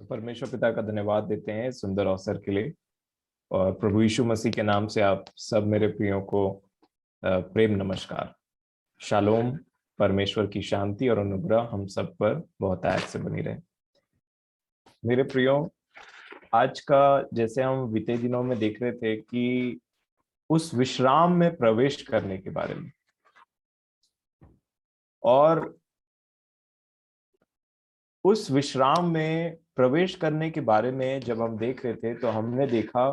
तो परमेश्वर पिता का धन्यवाद देते हैं सुंदर अवसर के लिए। और प्रभु यीशु मसीह के नाम से आप सब मेरे प्रियों को प्रेम नमस्कार। शालोम। परमेश्वर की शांति और अनुग्रह हम सब पर बहुत आयत से बनी रहे। मेरे प्रियों, आज का जैसे हम बीते दिनों में देख रहे थे कि उस विश्राम में प्रवेश करने के बारे में, और उस विश्राम में प्रवेश करने के बारे में जब हम देख रहे थे तो हमने देखा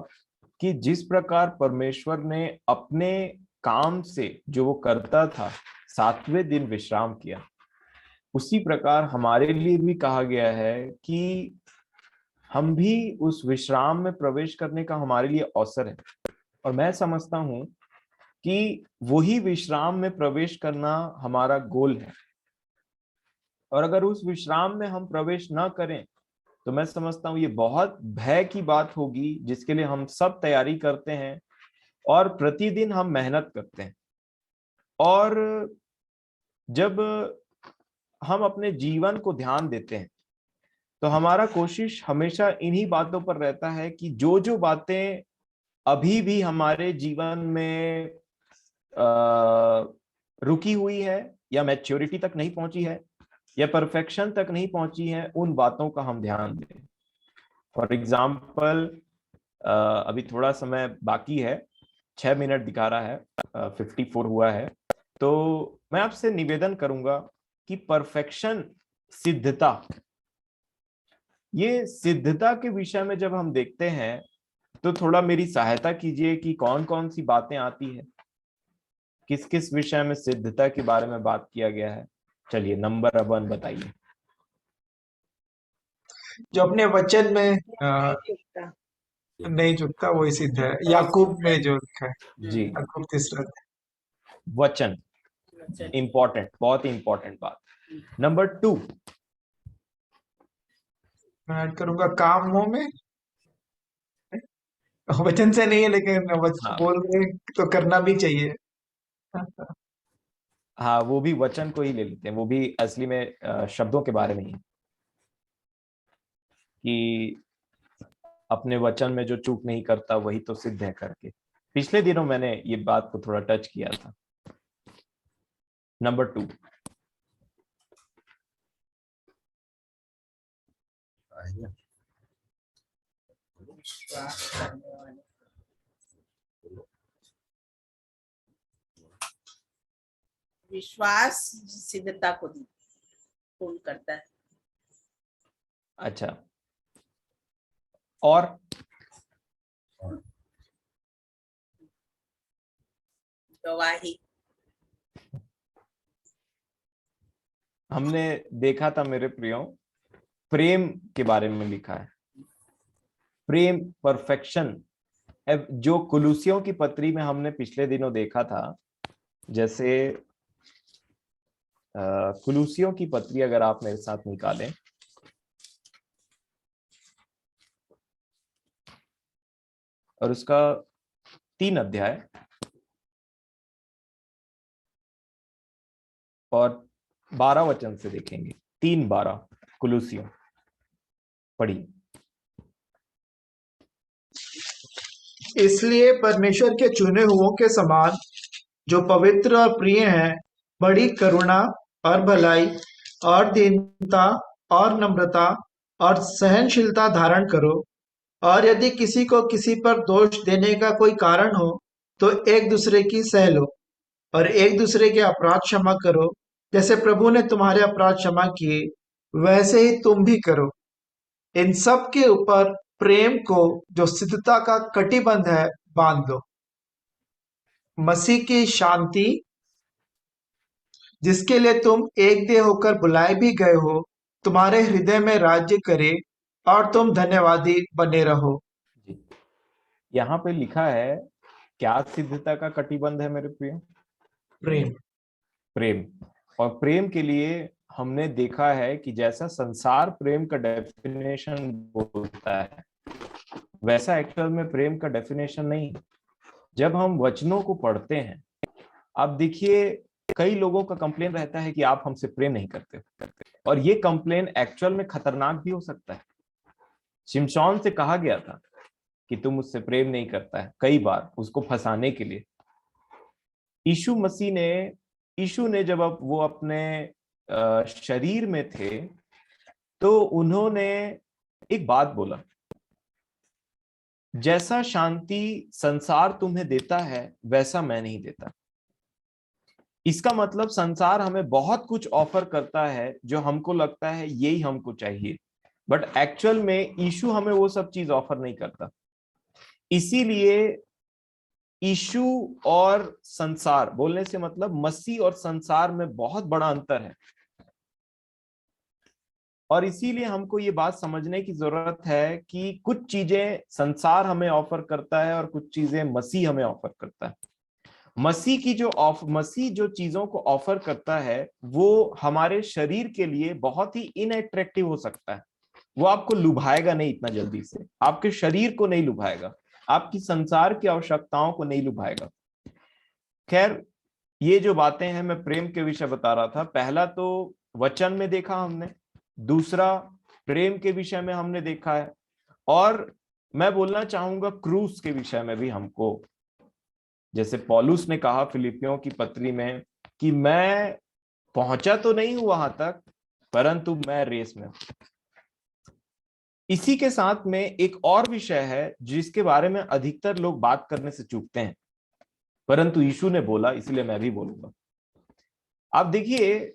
कि जिस प्रकार परमेश्वर ने अपने काम से जो वो करता था 7वें दिन विश्राम किया, उसी प्रकार हमारे लिए भी कहा गया है कि हम भी उस विश्राम में प्रवेश करने का हमारे लिए अवसर है। और मैं समझता हूं कि वही विश्राम में प्रवेश करना हमारा गोल है। और अगर उस विश्राम में हम प्रवेश ना करें तो मैं समझता हूं ये बहुत भय की बात होगी, जिसके लिए हम सब तैयारी करते हैं और प्रतिदिन हम मेहनत करते हैं। और जब हम अपने जीवन को ध्यान देते हैं तो हमारा कोशिश हमेशा इन्हीं बातों पर रहता है कि जो जो बातें अभी भी हमारे जीवन में रुकी हुई है या मैच्योरिटी तक नहीं पहुंची है या परफेक्शन तक नहीं पहुंची है, उन बातों का हम ध्यान दें। फॉर एग्जाम्पल, अभी थोड़ा समय बाकी है, 6 मिनट दिखा रहा है, 54 हुआ है। तो मैं आपसे निवेदन करूंगा कि परफेक्शन, सिद्धता, ये सिद्धता के विषय में जब हम देखते हैं तो थोड़ा मेरी सहायता कीजिए कि कौन कौन सी बातें आती है, किस किस विषय में सिद्धता के बारे में बात किया गया है। चलिए नंबर 1 बताइए। जो अपने वचन में नहीं झुकता वही सिद्ध है। याकूब में जो लिखा है, जी, याकूब 3 वचन इंपॉर्टेंट, बहुत इंपॉर्टेंट बात। नंबर 2, मैं ऐड करूंगा कामों में। वचन से नहीं है लेकिन वचन हाँ बोल रहे हैं तो करना भी चाहिए। हाँ, वो भी वचन को ही ले लेते हैं, वो भी असली में शब्दों के बारे में ही, कि अपने वचन में जो चूक नहीं करता वही तो सिद्ध है करके। पिछले दिनों मैंने ये बात को थोड़ा टच किया था। नंबर 2, विश्वास सिद्धता को पूर्ण करता है। अच्छा, और गवाही। हमने देखा था मेरे प्रियो, प्रेम के बारे में लिखा है। प्रेम, परफेक्शन, जो कुलूसियों की पत्री में हमने पिछले दिनों देखा था। जैसे कुलूसियों की पत्री अगर आप मेरे साथ निकालें, और उसका 3 अध्याय और 12 वचन से देखेंगे। 3:12 कुलूसियों, पढ़िए। इसलिए परमेश्वर के चुने हुओं के समान जो पवित्र और प्रिय हैं, बड़ी करुणा और भलाई और दीनता और नम्रता और सहनशीलता धारण करो। और यदि किसी को किसी पर दोष देने का कोई कारण हो तो एक दूसरे की सह लो और एक दूसरे के अपराध क्षमा करो। जैसे प्रभु ने तुम्हारे अपराध क्षमा किए वैसे ही तुम भी करो। इन सब के ऊपर प्रेम को जो सिद्धता का कटिबंध है बांध लो। मसीह की शांति, जिसके लिए तुम एक देह होकर बुलाए भी गए हो, तुम्हारे हृदय में राज्य करे और तुम धन्यवादी बने रहो। जी, यहाँ पे लिखा है, क्या सिद्धता का कटिबंध है मेरे प्रिय? प्रेम। प्रेम। और प्रेम के लिए हमने देखा है कि जैसा संसार प्रेम का डेफिनेशन बोलता है, वैसा एक्चुअल में प्रेम का डेफिनेशन नहीं। जब हम वचनों को पढ़ते हैं, आप देखिए, कई लोगों का कंप्लेन रहता है कि आप हमसे प्रेम नहीं करते, और ये कंप्लेन एक्चुअल में खतरनाक भी हो सकता है। शिमशोन से कहा गया था कि तुम मुझसे प्रेम नहीं करता है, कई बार उसको फंसाने के लिए। यीशु ने जब वो अपने शरीर में थे तो उन्होंने एक बात बोला, जैसा शांति संसार तुम्हें देता है वैसा मैं नहीं देता। इसका मतलब संसार हमें बहुत कुछ ऑफर करता है जो हमको लगता है यही हमको चाहिए, बट एक्चुअल में यीशु हमें वो सब चीज ऑफर नहीं करता। इसीलिए यीशु और संसार बोलने से मतलब मसीह और संसार में बहुत बड़ा अंतर है। और इसीलिए हमको ये बात समझने की जरूरत है कि कुछ चीजें संसार हमें ऑफर करता है और कुछ चीजें मसीह हमें ऑफर करता है। मसीह जो चीजों को ऑफर करता है वो हमारे शरीर के लिए बहुत ही इनअट्रैक्टिव हो सकता है। वो आपको लुभाएगा नहीं इतना जल्दी से, आपके शरीर को नहीं लुभाएगा, आपकी संसार की आवश्यकताओं को नहीं लुभाएगा। खैर, ये जो बातें हैं मैं प्रेम के विषय बता रहा था। पहला तो वचन में देखा हमने, दूसरा प्रेम के विषय में हमने देखा है, और मैं बोलना चाहूंगा क्रूस के विषय में भी हमको, जैसे पौलुस ने कहा फिलिपियों की पत्री में कि मैं पहुंचा तो नहीं हूं वहां तक, परंतु मैं रेस में हूं। इसी के साथ में एक और विषय है जिसके बारे में अधिकतर लोग बात करने से चूकते हैं, परंतु यीशु ने बोला, इसलिए मैं भी बोलूंगा। आप देखिए,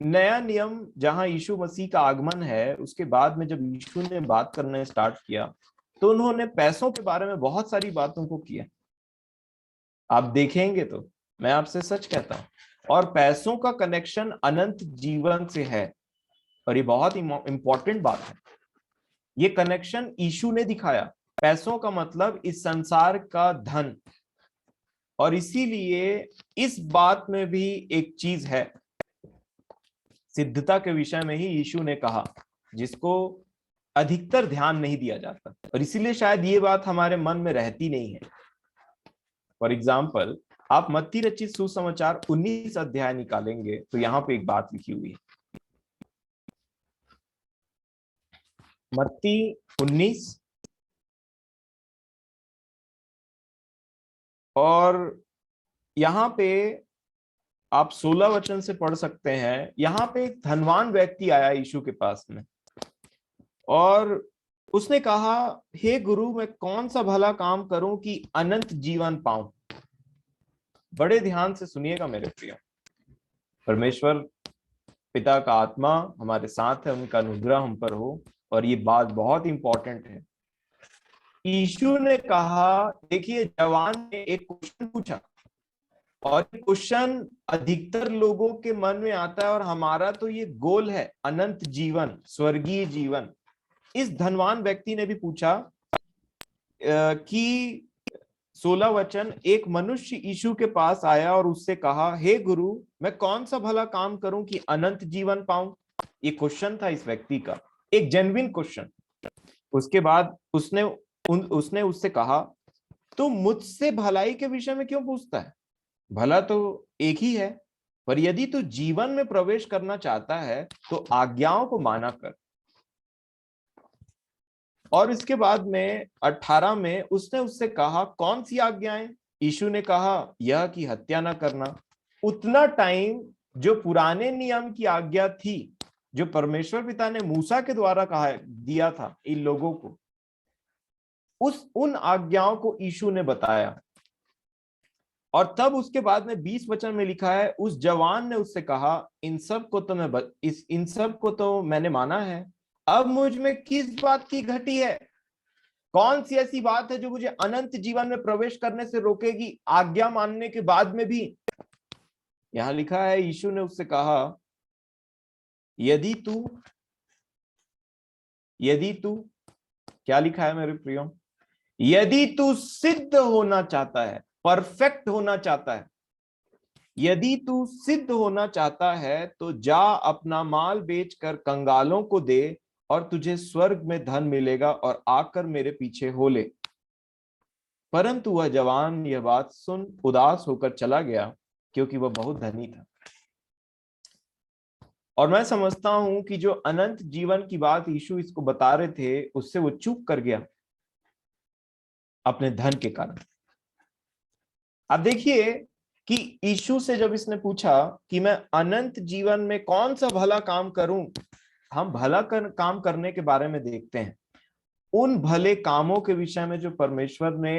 नया नियम जहां यीशु मसीह का आगमन है, उसके बाद में जब यीशु ने बात करना स्टार्ट किया तो उन्होंने पैसों के बारे में बहुत सारी बातों को किया। आप देखेंगे तो मैं आपसे सच कहता हूं, और पैसों का कनेक्शन अनंत जीवन से है, और ये बहुत ही इंपॉर्टेंट बात है। ये कनेक्शन यीशु ने दिखाया। पैसों का मतलब इस संसार का धन, और इसीलिए इस बात में भी एक चीज है, सिद्धता के विषय में ही यीशु ने कहा, जिसको अधिकतर ध्यान नहीं दिया जाता, और इसीलिए शायद ये बात हमारे मन में रहती नहीं है। फॉर एग्जाम्पल, आप मत्ती रचित सुसमाचार 19 अध्याय निकालेंगे तो यहां पे एक बात लिखी हुई है। मत्ती 19 और यहां पे आप 16 वचन से पढ़ सकते हैं। यहां पे एक धनवान व्यक्ति आया यीशु के पास में, और उसने कहा, हे गुरु, मैं कौन सा भला काम करूं कि अनंत जीवन पाऊं। बड़े ध्यान से सुनिएगा मेरे प्रिय। परमेश्वर पिता का आत्मा हमारे साथ है, उनका अनुग्रह हम पर हो, और ये बात बहुत इंपॉर्टेंट है। यीशु ने कहा, देखिए, जवान ने एक क्वेश्चन पूछा, और क्वेश्चन अधिकतर लोगों के मन में आता है, और हमारा तो ये गोल है, अनंत जीवन, स्वर्गीय जीवन। इस धनवान व्यक्ति ने भी पूछा कि 16 वचन, एक मनुष्य यीशु के पास आया और उससे कहा, हे गुरु, मैं कौन सा भला काम करूं कि अनंत जीवन पाऊं। ये क्वेश्चन था इस व्यक्ति का, एक जेन्युइन क्वेश्चन। उसके बाद उसने उससे कहा, तू मुझसे भलाई के विषय में क्यों पूछता है? भला तो एक ही है, पर यदि तू जीवन में प्रवेश करना चाहता है तो आज्ञाओं को माना कर। और इसके बाद में 18 में उसने उससे कहा, कौन सी आज्ञाएं? यीशु ने कहा, यह कि हत्या ना करना। उतना टाइम जो पुराने नियम की आज्ञा थी, जो परमेश्वर पिता ने मूसा के द्वारा कहा दिया था इन लोगों को, उन आज्ञाओं को यीशु ने बताया। और तब उसके बाद में 20 वचन में लिखा है, उस जवान ने उससे कहा, इन सब को तो मैंने माना है, अब मुझ में किस बात की घटी है? कौन सी ऐसी बात है जो मुझे अनंत जीवन में प्रवेश करने से रोकेगी, आज्ञा मानने के बाद में भी? यहां लिखा है, यीशु ने उससे कहा, यदि तू क्या लिखा है मेरे प्रियो? यदि तू सिद्ध होना चाहता है, परफेक्ट होना चाहता है, यदि तू सिद्ध होना चाहता है, तो जा अपना माल बेचकर कंगालों को दे, और तुझे स्वर्ग में धन मिलेगा, और आकर मेरे पीछे हो ले। परंतु वह जवान यह बात सुन उदास होकर चला गया, क्योंकि वह बहुत धनी था। और मैं समझता हूं कि जो अनंत जीवन की बात यीशु इसको बता रहे थे, उससे वो चूक कर गया अपने धन के कारण। अब देखिए कि यीशु से जब इसने पूछा कि मैं अनंत जीवन में कौन सा भला काम करूं, हम काम करने के बारे में देखते हैं। उन भले कामों के विषय में जो परमेश्वर ने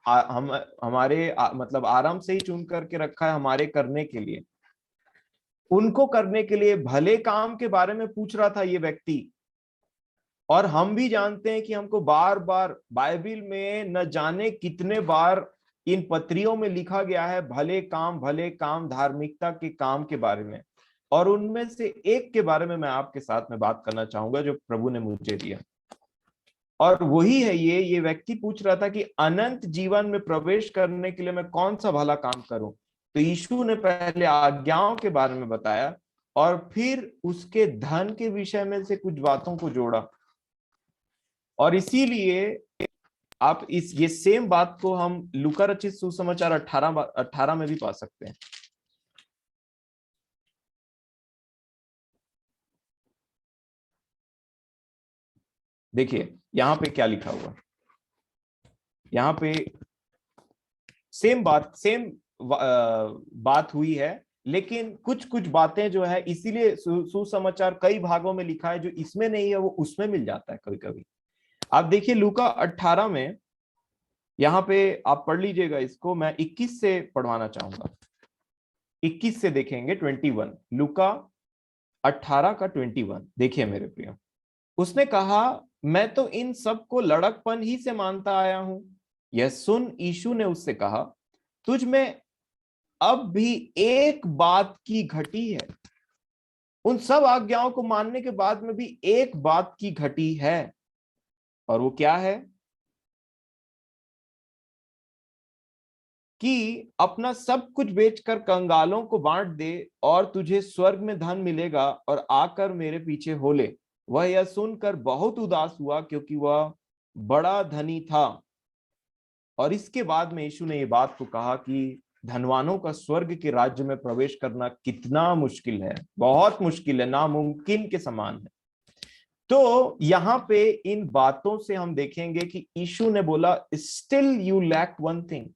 हमारे मतलब आराम से ही चुन करके रखा है हमारे करने के लिए, उनको करने के लिए भले काम के बारे में पूछ रहा था ये व्यक्ति। और हम भी जानते हैं कि हमको बार बार बाइबल में न जाने कितने बार इन पत्रियों में लिखा गया है भले काम धार्मिकता के काम के बारे में। और उनमें से एक के बारे में मैं आपके साथ में बात करना चाहूंगा जो प्रभु ने मुझे दिया, और वही है ये व्यक्ति पूछ रहा था कि अनंत जीवन में प्रवेश करने के लिए मैं कौन सा भला काम करूं। तो यीशु ने पहले आज्ञाओं के बारे में बताया और फिर उसके धन के विषय में से कुछ बातों को जोड़ा। और इसीलिए आप ये सेम बात को हम लूका रचित सुसमाचार 18 में भी पा सकते हैं। देखिए यहां पे क्या लिखा हुआ, यहां पे सेम बात हुई है, लेकिन कुछ कुछ बातें जो है, इसीलिए सुसमाचार कई भागों में लिखा है, जो इसमें नहीं है वो उसमें मिल जाता है कभी कभी। आप देखिए लूका 18 में, यहां पे आप पढ़ लीजिएगा इसको, मैं 21 से पढ़वाना चाहूंगा। 21 से देखेंगे 21, लूका 18 का 21। देखिए मेरे प्रिय, उसने कहा मैं तो इन सब को लड़कपन ही से मानता आया हूं। यह सुन यीशु ने उससे कहा तुझ में अब भी एक बात की घटी है। उन सब आज्ञाओं को मानने के बाद में भी एक बात की घटी है, और वो क्या है कि अपना सब कुछ बेचकर कंगालों को बांट दे और तुझे स्वर्ग में धन मिलेगा, और आकर मेरे पीछे हो ले। वह यह सुनकर बहुत उदास हुआ क्योंकि वह बड़ा धनी था। और इसके बाद में यीशु ने ये बात को कहा कि धनवानों का स्वर्ग के राज्य में प्रवेश करना कितना मुश्किल है, बहुत मुश्किल है, नामुमकिन के समान है। तो यहाँ पे इन बातों से हम देखेंगे कि यीशु ने बोला still you lack one thing.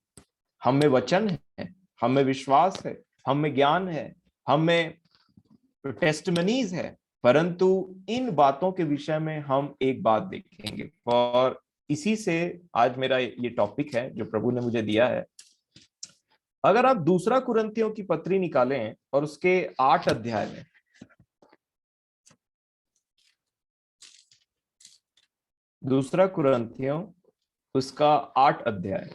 हम में वचन है, हम में विश्वास है, हम में ज्ञान है, हम में टेस्टमनीज है, परंतु इन बातों के विषय में हम एक बात देखेंगे। और इसी से आज मेरा ये टॉपिक है जो प्रभु ने मुझे दिया है। अगर आप दूसरा कुरिन्थियों की पत्री निकालें और उसके 8 अध्याय में, दूसरा कुरिन्थियों उसका 8 अध्याय,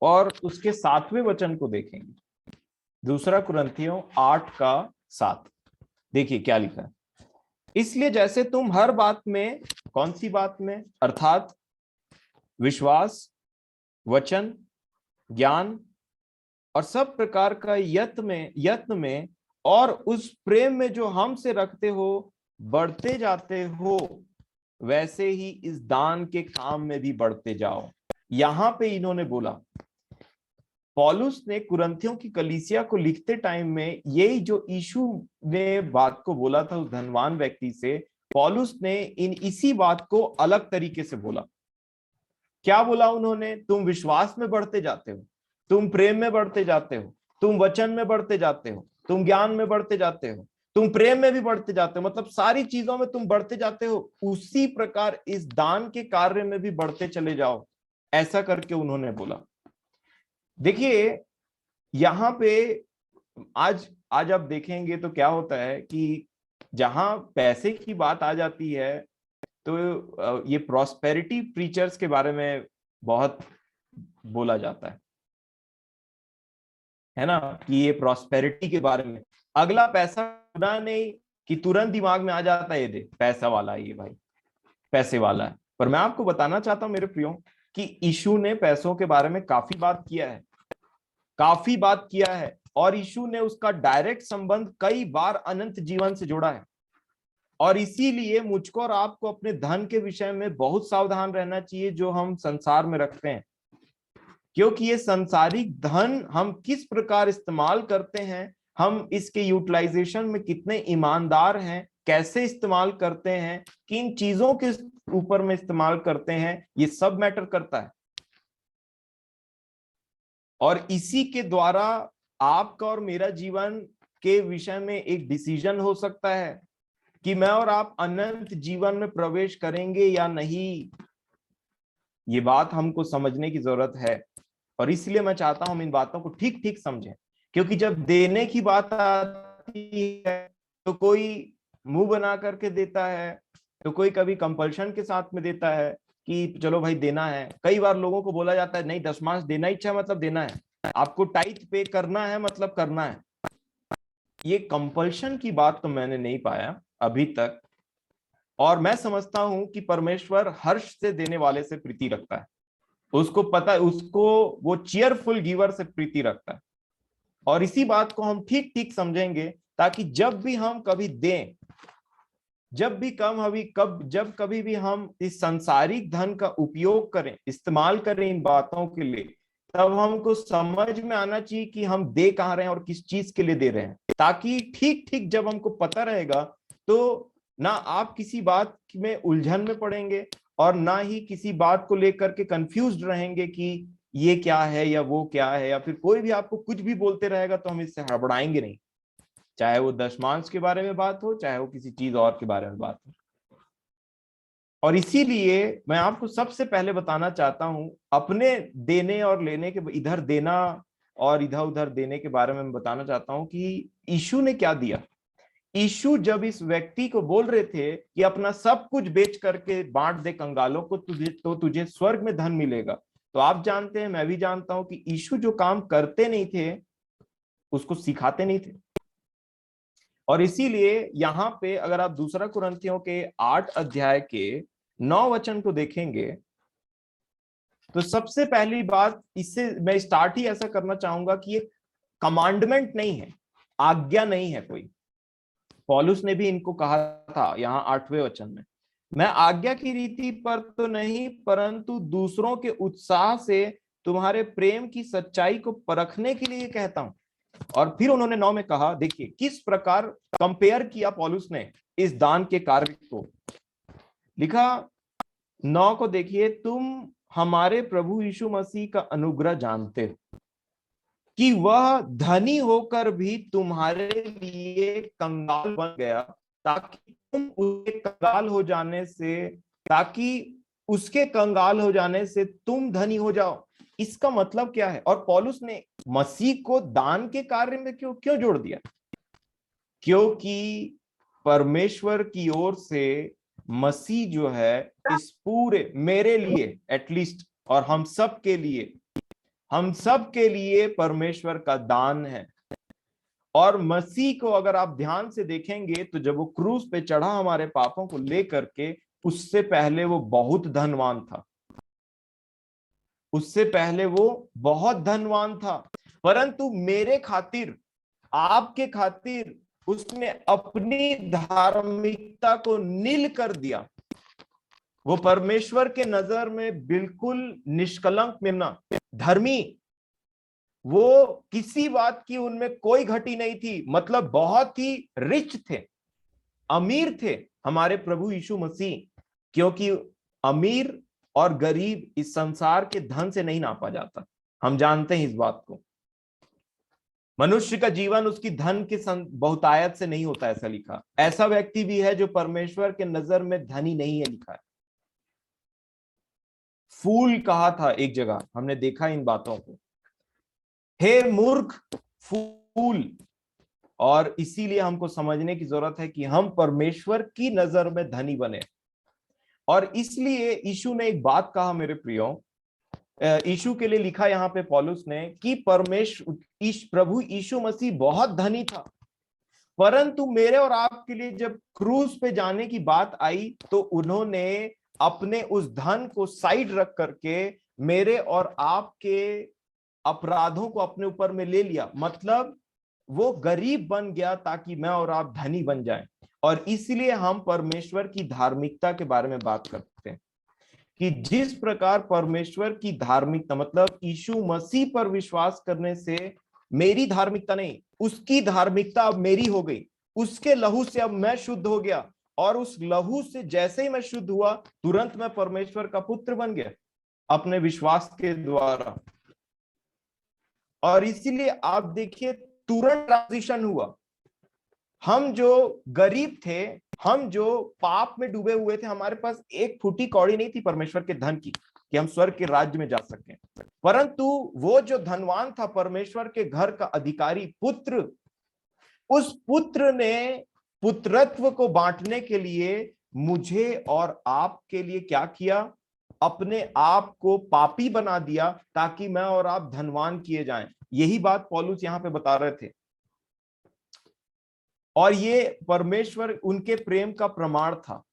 और उसके 7वें वचन को देखेंगे। दूसरा कुरिन्थियों 8 का 7, देखिए क्या लिखा है। इसलिए जैसे तुम हर बात में, कौन सी बात में, अर्थात विश्वास, वचन, ज्ञान और सब प्रकार का यत्न में और उस प्रेम में जो हमसे रखते हो बढ़ते जाते हो, वैसे ही इस दान के काम में भी बढ़ते जाओ। यहां पे इन्होंने बोला, पौलुस ने कुरिन्थियों की कलीसिया को लिखते टाइम में यही जो यीशु ने बात को बोला था उस धनवान व्यक्ति से, पौलुस ने इसी बात को अलग तरीके से बोला। क्या बोला उन्होंने? तुम विश्वास में बढ़ते जाते हो, तुम प्रेम में बढ़ते जाते हो, तुम वचन में बढ़ते जाते हो, तुम ज्ञान में बढ़ते जाते हो, तुम प्रेम में भी बढ़ते जाते हो, मतलब सारी चीजों में तुम बढ़ते जाते हो। उसी प्रकार इस दान के कार्य में भी बढ़ते चले जाओ, ऐसा करके उन्होंने बोला। देखिए यहां पे आज आप देखेंगे तो क्या होता है कि जहां पैसे की बात आ जाती है तो ये प्रॉस्पेरिटी प्रीचर्स के बारे में बहुत बोला जाता है ना, कि ये प्रॉस्पेरिटी के बारे में, अगला पैसा ना नहीं कि तुरंत दिमाग में आ जाता है ये दे, पैसा वाला है ये भाई, पैसे वाला है। पर मैं आपको बताना चाहता हूं मेरे प्रियो कि यीशु ने पैसों के बारे में काफी बात किया है, काफी बात किया है, और यीशु ने उसका डायरेक्ट संबंध कई बार अनंत जीवन से जोड़ा है। और इसीलिए मुझको और आपको अपने धन के विषय में बहुत सावधान रहना चाहिए जो हम संसार में रखते हैं, क्योंकि ये सांसारिक धन हम किस प्रकार इस्तेमाल करते हैं, हम इसके यूटिलाइजेशन में कितने ईमानदार हैं, कैसे इस्तेमाल करते हैं, किन चीजों के ऊपर में इस्तेमाल करते हैं, ये सब मैटर करता है। और इसी के द्वारा आपका और मेरा जीवन के विषय में एक डिसीजन हो सकता है कि मैं और आप अनंत जीवन में प्रवेश करेंगे या नहीं। ये बात हमको समझने की जरूरत है, और इसलिए मैं चाहता हूं हम इन बातों को ठीक ठीक समझें, क्योंकि जब देने की बात आती है तो कोई मुंह बना करके देता है, तो कोई कभी कंपल्शन के साथ में देता है कि चलो भाई देना है। कई बार लोगों को बोला जाता है नहीं, दशमांश देना इच्छा मतलब देना है, आपको टाइथ पे करना है मतलब करना है। ये कंपल्शन की बात तो मैंने नहीं पाया अभी तक, और मैं समझता हूं कि परमेश्वर हर्ष से देने वाले से प्रीति रखता है। उसको पता है, उसको वो चीयरफुल गिवर से प्रीति रखता है। और इसी बात को हम ठीक ठीक समझेंगे, ताकि जब भी हम कभी दें, जब कभी भी हम इस सांसारिक धन का उपयोग करें, इस्तेमाल करें इन बातों के लिए, तब हमको समझ में आना चाहिए कि हम दे कहाँ रहे हैं और किस चीज के लिए दे रहे हैं, ताकि ठीक ठीक जब हमको पता रहेगा तो ना आप किसी बात में उलझन में पड़ेंगे और ना ही किसी बात को लेकर के कंफ्यूज्ड रहेंगे कि ये क्या है या वो क्या है, या फिर कोई भी आपको कुछ भी बोलते रहेगा तो हम इससे हड़बड़ाएंगे नहीं, चाहे वो दशमांश के बारे में बात हो, चाहे वो किसी चीज और के बारे में बात हो। और इसीलिए मैं आपको सबसे पहले बताना चाहता हूं, अपने देने और लेने के, इधर देना और इधर उधर देने के बारे में मैं बताना चाहता हूं कि यीशु ने क्या दिया। यीशु जब इस व्यक्ति को बोल रहे थे कि अपना सब कुछ बेच करके बांट दे कंगालों को, तुझे स्वर्ग में धन मिलेगा, तो आप जानते हैं, मैं भी जानता हूं कि यीशु जो काम करते नहीं थे उसको सिखाते नहीं थे। और इसीलिए यहाँ पे अगर आप दूसरा कुरिन्थियों के 8 अध्याय के 9 वचन को देखेंगे, तो सबसे पहली बात, इससे मैं स्टार्ट ही ऐसा करना चाहूंगा कि ये कमांडमेंट नहीं है, आज्ञा नहीं है कोई। पौलुस ने भी इनको कहा था यहाँ 8वें वचन में, मैं आज्ञा की रीति पर तो नहीं, परंतु दूसरों के उत्साह से तुम्हारे प्रेम की सच्चाई को परखने के लिए कहता हूं। और फिर उन्होंने 9 में कहा, देखिए किस प्रकार कंपेयर किया पौलुस ने इस दान के कार्य को। लिखा 9 को देखिए, तुम हमारे प्रभु यीशु मसीह का अनुग्रह जानते हो कि वह धनी होकर भी तुम्हारे लिए कंगाल बन गया, ताकि उसके कंगाल हो जाने से तुम धनी हो जाओ। इसका मतलब क्या है? और पौलुस ने मसीह को दान के कार्य में क्यों जोड़ दिया? क्योंकि परमेश्वर की ओर से मसीह जो है इस पूरे, मेरे लिए एटलीस्ट और हम सब के लिए परमेश्वर का दान है। और मसीह को अगर आप ध्यान से देखेंगे तो जब वो क्रूस पे चढ़ा हमारे पापों को लेकर के, उससे पहले वो बहुत धनवान था, उससे पहले वो बहुत धनवान था, परंतु मेरे खातिर, आपके खातिर उसने अपनी धार्मिकता को नील कर दिया। वो परमेश्वर के नजर में बिल्कुल निष्कलंक मिलना, धर्मी, वो किसी बात की उनमें कोई घटी नहीं थी, मतलब बहुत ही रिच थे, अमीर थे हमारे प्रभु यीशु मसीह। क्योंकि अमीर और गरीब इस संसार के धन से नहीं नापा जाता, हम जानते हैं इस बात को। मनुष्य का जीवन उसकी धन के बहुतायत से नहीं होता, ऐसा लिखा। ऐसा व्यक्ति भी है जो परमेश्वर के नजर में धनी नहीं है, लिखा है। फूल कहा था एक जगह, हमने देखा इन बातों को, हे मूर्ख फूल। और इसीलिए हमको समझने की जरूरत है कि हम परमेश्वर की नजर में धनी बने। और इसलिए यीशु ने एक बात कहा मेरे प्रियो, यीशु के लिए लिखा यहाँ पे पौलुस ने कि प्रभु यीशु मसीह बहुत धनी था, परंतु मेरे और आपके लिए जब क्रूस पे जाने की बात आई तो उन्होंने अपने उस धन को साइड रख करके मेरे और आपके अपराधों को अपने ऊपर में ले लिया। मतलब वो गरीब बन गया ताकि मैं और आप धनी बन जाएं। और इसलिए हम परमेश्वर की धार्मिकता के बारे में बात करते हैं कि जिस प्रकार परमेश्वर की धार्मिकता मतलब यीशु मसीह पर विश्वास करने से मेरी धार्मिकता नहीं, उसकी धार्मिकता अब मेरी हो गई, उसके लहू से अब मैं शुद्ध हो गया, और उस लहू से जैसे ही मैं शुद्ध हुआ तुरंत मैं परमेश्वर का पुत्र बन गया अपने विश्वास के द्वारा। और इसीलिए आप देखिए तुरंत ट्रांजिशन हुआ। हम जो गरीब थे, हम जो पाप में डूबे हुए थे, हमारे पास एक फूटी कौड़ी नहीं थी परमेश्वर के धन की कि हम स्वर्ग के राज्य में जा सकें, परंतु वो जो धनवान था, परमेश्वर के घर का अधिकारी पुत्र, उस पुत्र ने पुत्रत्व को बांटने के लिए मुझे और आपके लिए क्या किया? अपने आप को पापी बना दिया ताकि मैं और आप धनवान किए जाएं। यही बात पौलुस यहां पे बता रहे थे। और ये परमेश्वर उनके प्रेम का प्रमाण था।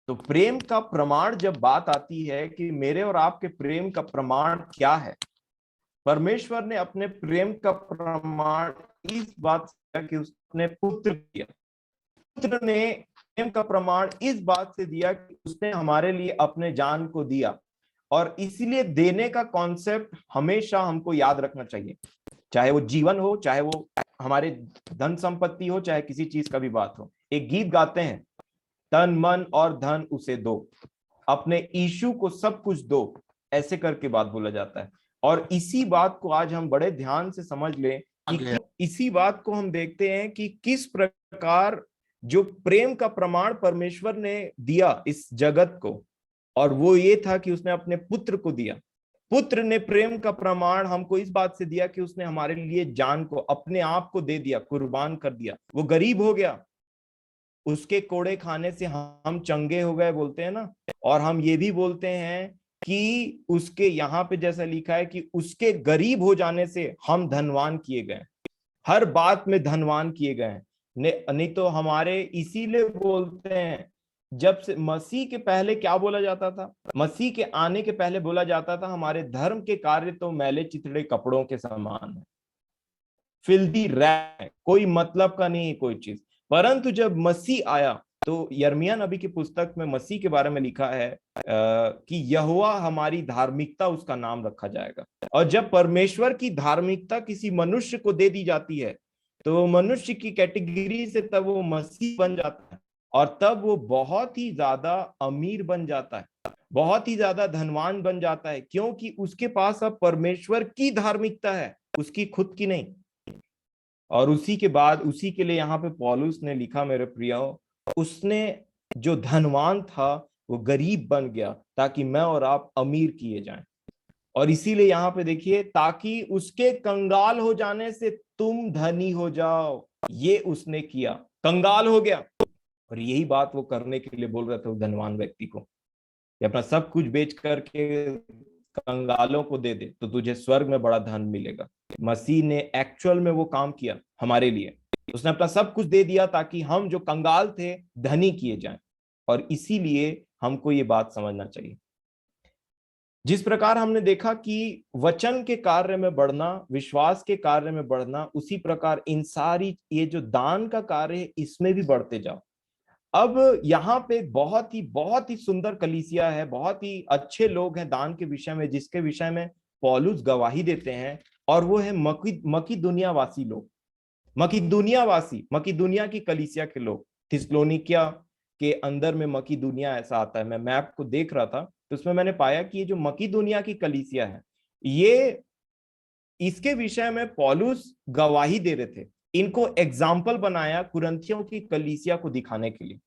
तो प्रेम का प्रमाण जब बात आती है कि मेरे और आपके प्रेम का प्रमाण क्या है, परमेश्वर ने अपने प्रेम का प्रमाण इस बात से कि उसने पुत्र दिया। पुत्र ने प्रेम का प्रमाण इस बात से दिया कि उसने हमारे लिए अपने जान को दिया। और इसीलिए देने का कॉन्सेप्ट हमेशा हमको याद रखना चाहिए, चाहे वो जीवन हो, चाहे वो हमारे धन संपत्ति हो, चाहे किसी चीज का भी बात हो। एक गीत गाते हैं, तन मन और धन उसे दो, अपने यीशु को सब कुछ दो, ऐसे करके बात बोला जाता है। और इसी बात को आज हम बड़े ध्यान से समझ लें कि इसी बात को हम देखते हैं कि किस प्रकार जो प्रेम का प्रमाण परमेश्वर ने दिया इस जगत को, और वो ये था कि उसने अपने पुत्र को दिया। पुत्र ने प्रेम का प्रमाण हमको इस बात से दिया कि उसने हमारे लिए जान को, अपने आप को दे दिया, कुर्बान कर दिया। वो गरीब हो गया, उसके कोड़े खाने से हम चंगे हो गए बोलते हैं ना। और हम ये भी बोलते हैं कि उसके यहाँ पे जैसा लिखा है कि उसके गरीब हो जाने से हम धनवान किए गए, हर बात में धनवान किए गए। नहीं तो हमारे इसीलिए बोलते हैं, जब से मसीह के पहले क्या बोला जाता था, मसीह के आने के पहले बोला जाता था हमारे धर्म के कार्य तो मैले चिथड़े कपड़ों के समान है, फिल्दी रैग, कोई मतलब का नहीं है कोई चीज। परंतु जब मसीह आया तो यिर्मयाह नबी की पुस्तक में मसीह के बारे में लिखा है कि यहोवा हमारी धार्मिकता उसका नाम रखा जाएगा। और जब परमेश्वर की धार्मिकता किसी मनुष्य को दे दी जाती है तो मनुष्य की कैटेगरी से तब वो मसीह बन जाता है, और तब वो बहुत ही ज्यादा अमीर बन जाता है, बहुत ही ज्यादा धनवान बन जाता है, क्योंकि उसके पास अब परमेश्वर की धार्मिकता है, उसकी खुद की नहीं। और उसी के बाद उसी के लिए यहाँ पे पौलुस ने लिखा, मेरे प्रियो, उसने जो धनवान था वो गरीब बन गया ताकि मैं और आप अमीर किए जाएं। और इसीलिए यहाँ पे देखिए, ताकि उसके कंगाल हो जाने से तुम धनी हो जाओ, ये उसने किया, कंगाल हो गया। और यही बात वो करने के लिए बोल रहे थे उस धनवान व्यक्ति को कि अपना सब कुछ बेच करके कंगालों को दे दे तो तुझे स्वर्ग में बड़ा धन मिलेगा। मसीह ने एक्चुअल में वो काम किया हमारे लिए, उसने अपना सब कुछ दे दिया ताकि हम जो कंगाल थे धनी किए जाएं। और इसीलिए हमको ये बात समझना चाहिए, जिस प्रकार हमने देखा कि वचन के कार्य में बढ़ना, विश्वास के कार्य में बढ़ना, उसी प्रकार इन सारी ये जो दान का कार्य है इसमें भी बढ़ते जाओ। अब यहाँ पे बहुत ही सुंदर कलीसिया है, बहुत ही अच्छे लोग हैं दान के विषय में, जिसके विषय में पौलुस गवाही देते हैं, और वो है मकीदुनिया वासी लोग, मकीदुनिया की कलीसिया के लोग। थिस्सलुनीकिया के अंदर में मकीदुनिया ऐसा आता है, मैं मैप को देख रहा था तो उसमें मैंने पाया कि ये जो मकीदुनिया की कलीसिया है, ये इसके विषय में पौलुस गवाही दे रहे थे, इनको एग्जाम्पल बनाया कुरिन्थियों की कलीसिया को दिखाने के लिए।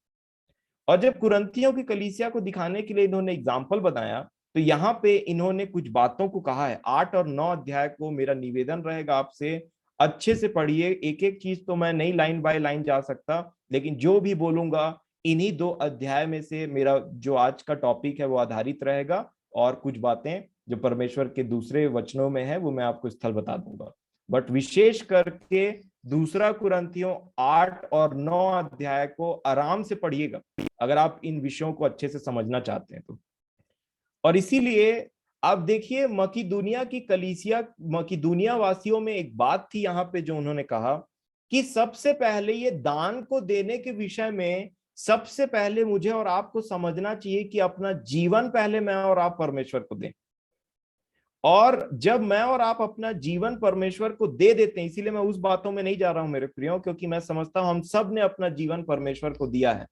और जब कुरिन्थियों की कलीसिया को दिखाने के लिए इन्होंने एग्जाम्पल बनाया तो यहाँ पे इन्होंने कुछ बातों को कहा है। 8 और 9 अध्याय को मेरा निवेदन रहेगा आपसे अच्छे से पढ़िए, एक एक चीज तो मैं नहीं लाइन बाय लाइन जा सकता, लेकिन जो भी बोलूंगा इन्हीं 2 अध्याय में से मेरा जो आज का टॉपिक है वो आधारित रहेगा, और कुछ बातें जो परमेश्वर के दूसरे वचनों में है वो मैं आपको स्थल बता दूंगा। बट विशेष करके 2 कुरिन्थियों 8 और 9 अध्याय को आराम से पढ़िएगा अगर आप इन विषयों को अच्छे से समझना चाहते हैं तो। और इसीलिए आप देखिए मकीदुनिया की कलीसिया, मकीदुनिया वासियों में एक बात थी यहाँ पे जो उन्होंने कहा कि सबसे पहले ये दान को देने के विषय में सबसे पहले मुझे और आपको समझना चाहिए कि अपना जीवन पहले मैं और आप परमेश्वर को दें। और जब मैं और आप अपना जीवन परमेश्वर को दे देते हैं, इसीलिए मैं उस बातों में नहीं जा रहा हूं मेरे प्रियो, क्योंकि मैं समझता हूं हम सब ने अपना जीवन परमेश्वर को दिया है।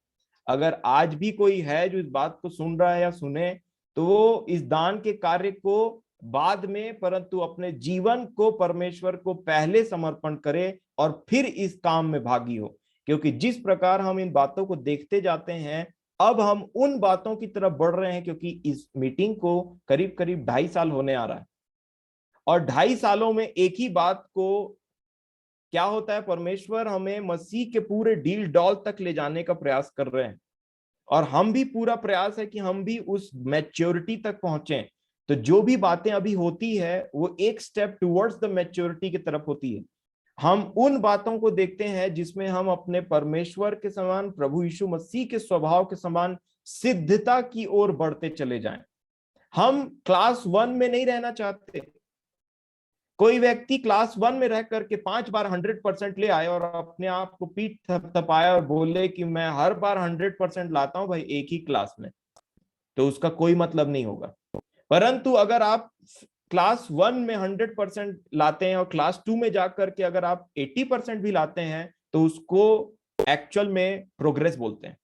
अगर आज भी कोई है जो इस बात को सुन रहा है या सुने, तो वो इस दान के कार्य को बाद में, परंतु अपने जीवन को परमेश्वर को पहले समर्पण करे और फिर इस काम में भागी हो। क्योंकि जिस प्रकार हम इन बातों को देखते जाते हैं, अब हम उन बातों की तरफ बढ़ रहे हैं, क्योंकि इस मीटिंग को करीब करीब 2.5 साल होने आ रहा है। और 2.5 सालों में एक ही बात को क्या होता है, परमेश्वर हमें मसीह के पूरे डील डॉल तक ले जाने का प्रयास कर रहे हैं। और हम भी पूरा प्रयास है कि हम भी उस मैच्योरिटी तक पहुंचे। तो जो भी बातें अभी होती है वो एक स्टेप टुवर्ड्स द मैच्योरिटी की तरफ होती है। हम उन बातों को देखते हैं जिसमें हम अपने परमेश्वर के समान, प्रभु यीशु मसीह के स्वभाव के समान सिद्धता की ओर बढ़ते चले जाएं। हम क्लास 1 में नहीं रहना चाहते। कोई व्यक्ति क्लास 1 में रह करके 5 बार 100% ले आए और अपने आप को पीठ थपथपाए और बोले कि मैं हर बार 100% लाता हूं भाई एक ही क्लास में, तो उसका कोई मतलब नहीं होगा। परंतु अगर आप क्लास 1 में 100% लाते हैं और क्लास 2 में जाकर के अगर आप 80% भी लाते हैं, तो उसको एक्चुअल में प्रोग्रेस बोलते हैं,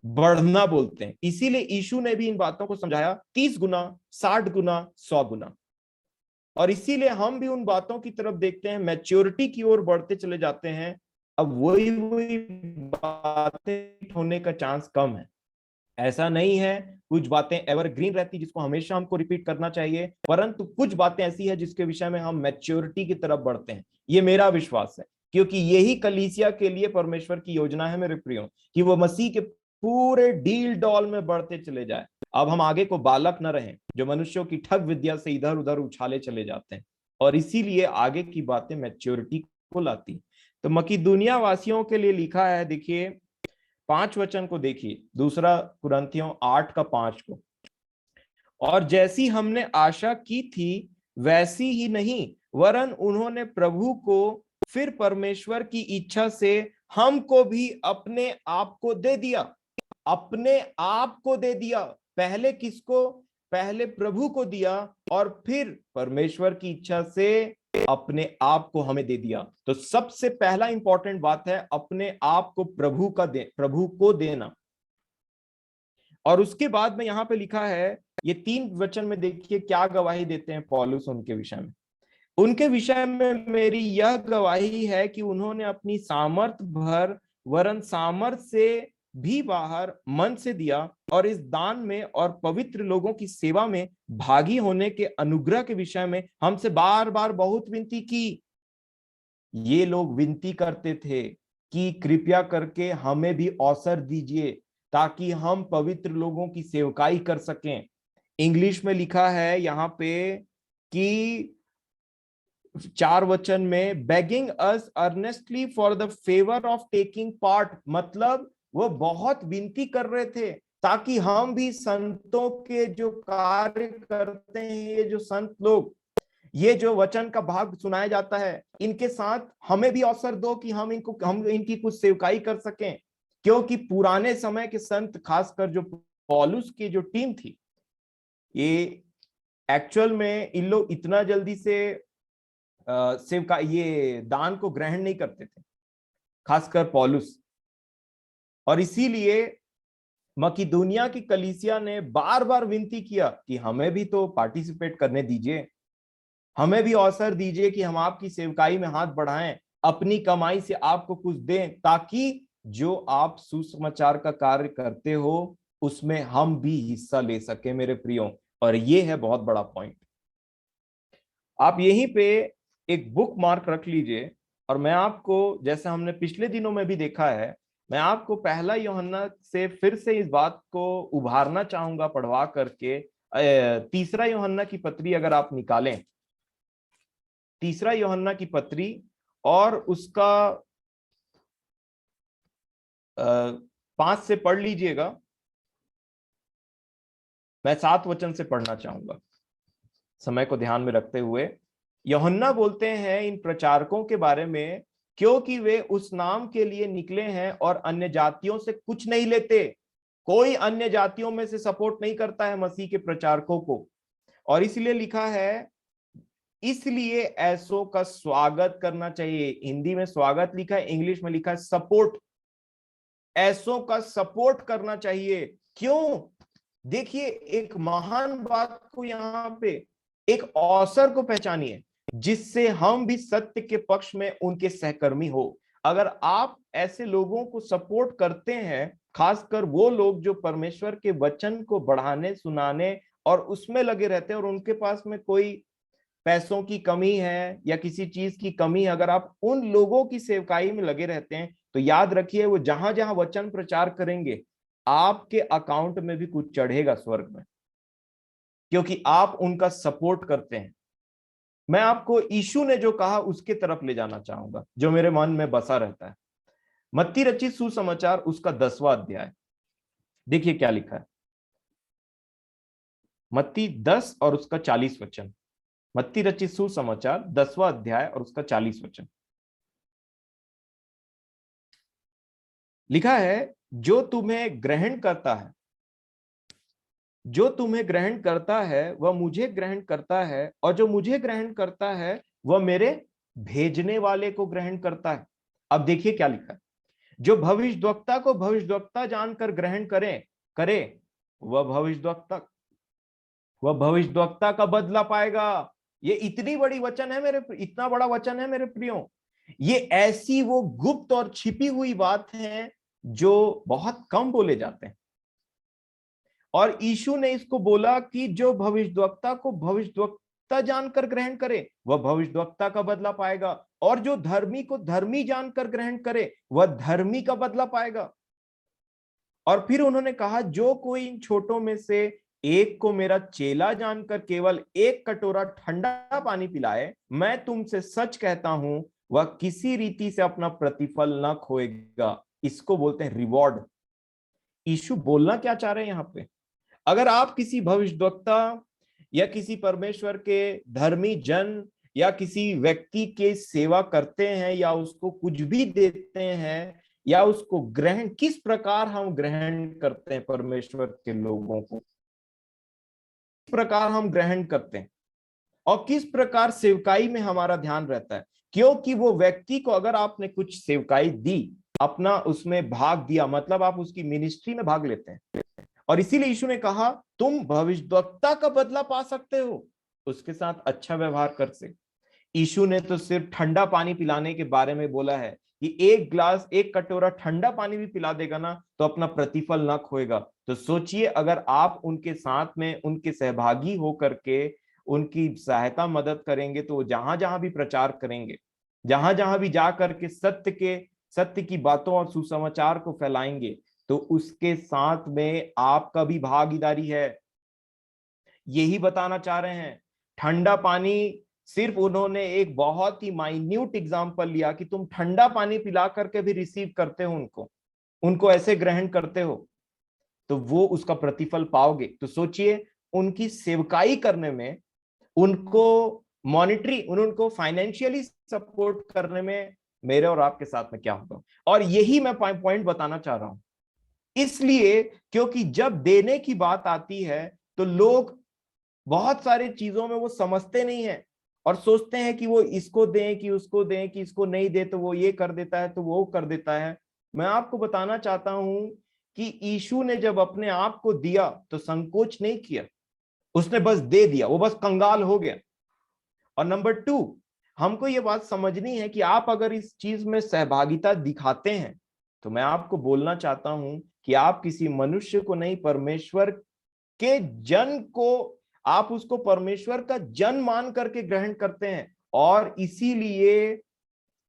बढ़ना बोलते हैं। इसीलिए यीशु ने भी इन बातों को समझाया 30 गुना, 60 गुना, 100 गुना। और इसीलिए हम भी उन बातों की तरफ देखते हैं, मैच्योरिटी की ओर बढ़ते चले जाते हैं। अब वही बातें होने का चांस कम है। ऐसा नहीं है कुछ बातें एवरग्रीन रहती जिसको हमेशा हमको रिपीट करना चाहिए, परंतु कुछ बातें ऐसी है जिसके विषय में हम मैच्योरिटी की तरफ बढ़ते हैं। ये मेरा विश्वास है, क्योंकि यही कलीसिया के लिए परमेश्वर की योजना है मेरे प्रियो, कि वो मसीह के पूरे डील डॉल में बढ़ते चले जाए। अब हम आगे को बालक न रहें जो मनुष्यों की ठग विद्या से इधर उधर उछाले चले जाते हैं। और इसीलिए आगे की बातें मैच्योरिटी को लाती। तो मकीदुनिया वासियों के लिए लिखा है, देखिए 5 वचन को देखिए, 2 कुरिन्थियों 8:5 को। और जैसी हमने आशा की थी वैसी ही नहीं, वरन उन्होंने प्रभु को फिर परमेश्वर की इच्छा से हमको भी अपने आप को दे दिया। अपने आप को दे दिया। पहले किसको? पहले प्रभु को दिया और फिर परमेश्वर की इच्छा से अपने आप को हमें दे दिया। तो सबसे पहला इंपॉर्टेंट बात है अपने आप को प्रभु को देना। और उसके बाद में यहां पे लिखा है, ये 3 वचन में देखिए क्या गवाही देते हैं पौलुस उनके विषय में। उनके विषय में मेरी यह गवाही है कि उन्होंने अपनी सामर्थ भर वरन सामर्थ से भी बाहर मन से दिया, और इस दान में और पवित्र लोगों की सेवा में भागी होने के अनुग्रह के विषय में हमसे बार बार बहुत विनती की। ये लोग विनती करते थे कि कृपया करके हमें भी अवसर दीजिए ताकि हम पवित्र लोगों की सेवकाई कर सकें। इंग्लिश में लिखा है यहाँ पे कि 4 वचन में, begging us earnestly for the favour of taking part, मतलब वो बहुत विनती कर रहे थे ताकि हम भी संतों के जो कार्य करते हैं, ये जो संत लोग, ये जो वचन का भाग सुनाया जाता है, इनके साथ हमें भी अवसर दो कि हम इनकी कुछ सेवकाई कर सकें। क्योंकि पुराने समय के संत, खासकर जो पौलुस की जो टीम थी, ये एक्चुअल में इन लोग इतना जल्दी से सेवका ये दान को ग्रहण नहीं करते थे, खासकर पौलुस। और इसीलिए मकीदुनिया की कलीसिया ने बार बार विनती किया कि हमें भी तो पार्टिसिपेट करने दीजिए, हमें भी अवसर दीजिए कि हम आपकी सेवकाई में हाथ बढ़ाएं, अपनी कमाई से आपको कुछ दें, ताकि जो आप सुसमाचार का कार्य करते हो उसमें हम भी हिस्सा ले सके मेरे प्रियो। और ये है बहुत बड़ा पॉइंट। आप यहीं पे एक बुक मार्क रख लीजिए, और मैं आपको, जैसे हमने पिछले दिनों में भी देखा है, मैं आपको 1 यूहन्ना से फिर से इस बात को उभारना चाहूंगा पढ़वा करके। 3 यूहन्ना की पत्री अगर आप निकालें, 3 यूहन्ना की पत्री, और उसका 5 से पढ़ लीजिएगा। मैं 7 वचन से पढ़ना चाहूंगा समय को ध्यान में रखते हुए। यूहन्ना बोलते हैं इन प्रचारकों के बारे में क्योंकि वे उस नाम के लिए निकले हैं और अन्य जातियों से कुछ नहीं लेते। कोई अन्य जातियों में से सपोर्ट नहीं करता है मसीह के प्रचारकों को। और इसलिए लिखा है, इसलिए ऐसों का स्वागत करना चाहिए। हिंदी में स्वागत लिखा है, इंग्लिश में लिखा है सपोर्ट। ऐसों का सपोर्ट करना चाहिए। क्यों? देखिए, एक महान बात को यहां पे, एक अवसर को पहचानिए जिससे हम भी सत्य के पक्ष में उनके सहकर्मी हो। अगर आप ऐसे लोगों को सपोर्ट करते हैं, खासकर वो लोग जो परमेश्वर के वचन को बढ़ाने, सुनाने और उसमें लगे रहते हैं, और उनके पास में कोई पैसों की कमी है या किसी चीज की कमी है, अगर आप उन लोगों की सेवकाई में लगे रहते हैं, तो याद रखिए वो जहां जहां वचन प्रचार करेंगे, आपके अकाउंट में भी कुछ चढ़ेगा स्वर्ग में, क्योंकि आप उनका सपोर्ट करते हैं। मैं आपको यीशु ने जो कहा उसके तरफ ले जाना चाहूंगा, जो मेरे मन में बसा रहता है। मत्ती रचित सुसमाचार उसका 10वां अध्याय, देखिए क्या लिखा है। मत्ती 10 और उसका 40 वचन। मत्ती रचित सुसमाचार 10वां अध्याय और उसका 40 वचन लिखा है, जो तुम्हें ग्रहण करता है, जो तुम्हें ग्रहण करता है वह मुझे ग्रहण करता है, और जो मुझे ग्रहण करता है वह मेरे भेजने वाले को ग्रहण करता है। अब देखिए क्या लिखा है, जो भविष्यद्वक्ता को भविष्यद्वक्ता जानकर ग्रहण करे करे वह भविष्यद्वक्ता का बदला पाएगा। ये इतनी बड़ी वचन है मेरे, इतना बड़ा वचन है मेरे प्रियो। ये ऐसी वो गुप्त और छिपी हुई बात है जो बहुत कम बोले जाते हैं। और यीशु ने इसको बोला कि जो भविष्यद्वक्ता को भविष्यद्वक्ता जानकर ग्रहण करे वह भविष्यद्वक्ता का बदला पाएगा, और जो धर्मी को धर्मी जानकर ग्रहण करे वह धर्मी का बदला पाएगा। और फिर उन्होंने कहा, जो कोई इन छोटों में से एक को मेरा चेला जानकर केवल एक कटोरा ठंडा पानी पिलाए, मैं तुमसे सच कहता हूं वह किसी रीति से अपना प्रतिफल न खोएगा। इसको बोलते हैं रिवॉर्ड। यीशु बोलना क्या चाह रहे हैं यहां पे, अगर आप किसी भविष्यद्वक्ता या किसी परमेश्वर के धर्मी जन या किसी व्यक्ति की सेवा करते हैं या उसको कुछ भी देते हैं या उसको ग्रहण, किस प्रकार हम ग्रहण करते हैं परमेश्वर के लोगों को, किस प्रकार हम ग्रहण करते हैं और किस प्रकार सेवकाई में हमारा ध्यान रहता है। क्योंकि वो व्यक्ति को अगर आपने कुछ सेवकाई दी, अपना उसमें भाग दिया, मतलब आप उसकी मिनिस्ट्री में भाग लेते हैं। और इसीलिए यीशु ने कहा, तुम भविष्यद्वक्ता का बदला पा सकते हो उसके साथ अच्छा व्यवहार कर से। यीशु ने तो सिर्फ ठंडा पानी पिलाने के बारे में बोला है कि एक गिलास, एक कटोरा ठंडा पानी भी पिला देगा ना तो अपना प्रतिफल ना खोएगा। तो सोचिए, अगर आप उनके साथ में उनके सहभागी होकर के उनकी सहायता मदद करेंगे, तो जहां जहां भी प्रचार करेंगे, जहां जहां भी जा करके सत्य की बातों और सुसमाचार को फैलाएंगे, तो उसके साथ में आपका भी भागीदारी है। यही बताना चाह रहे हैं। ठंडा पानी, सिर्फ उन्होंने एक बहुत ही माइन्यूट एग्जांपल लिया कि तुम ठंडा पानी पिला करके भी रिसीव करते हो उनको ऐसे ग्रहण करते हो, तो वो उसका प्रतिफल पाओगे। तो सोचिए, उनकी सेवकाई करने में, उनको उनको फाइनेंशियली सपोर्ट करने में मेरे और आपके साथ में क्या होगा। और यही मैं पॉइंट बताना चाह रहा हूं, इसलिए क्योंकि जब देने की बात आती है तो लोग बहुत सारी चीजों में वो समझते नहीं है और सोचते हैं कि वो इसको दें कि उसको दें, कि इसको नहीं दे तो वो ये कर देता है तो वो कर देता है। मैं आपको बताना चाहता हूं कि यीशु ने जब अपने आप को दिया तो संकोच नहीं किया, उसने बस दे दिया, वो बस कंगाल हो गया। और नंबर 2, हमको ये बात समझनी है कि आप अगर इस चीज में सहभागिता दिखाते हैं, तो मैं आपको बोलना चाहता हूं कि आप किसी मनुष्य को नहीं, परमेश्वर के जन को, आप उसको परमेश्वर का जन मान करके ग्रहण करते हैं। और इसीलिए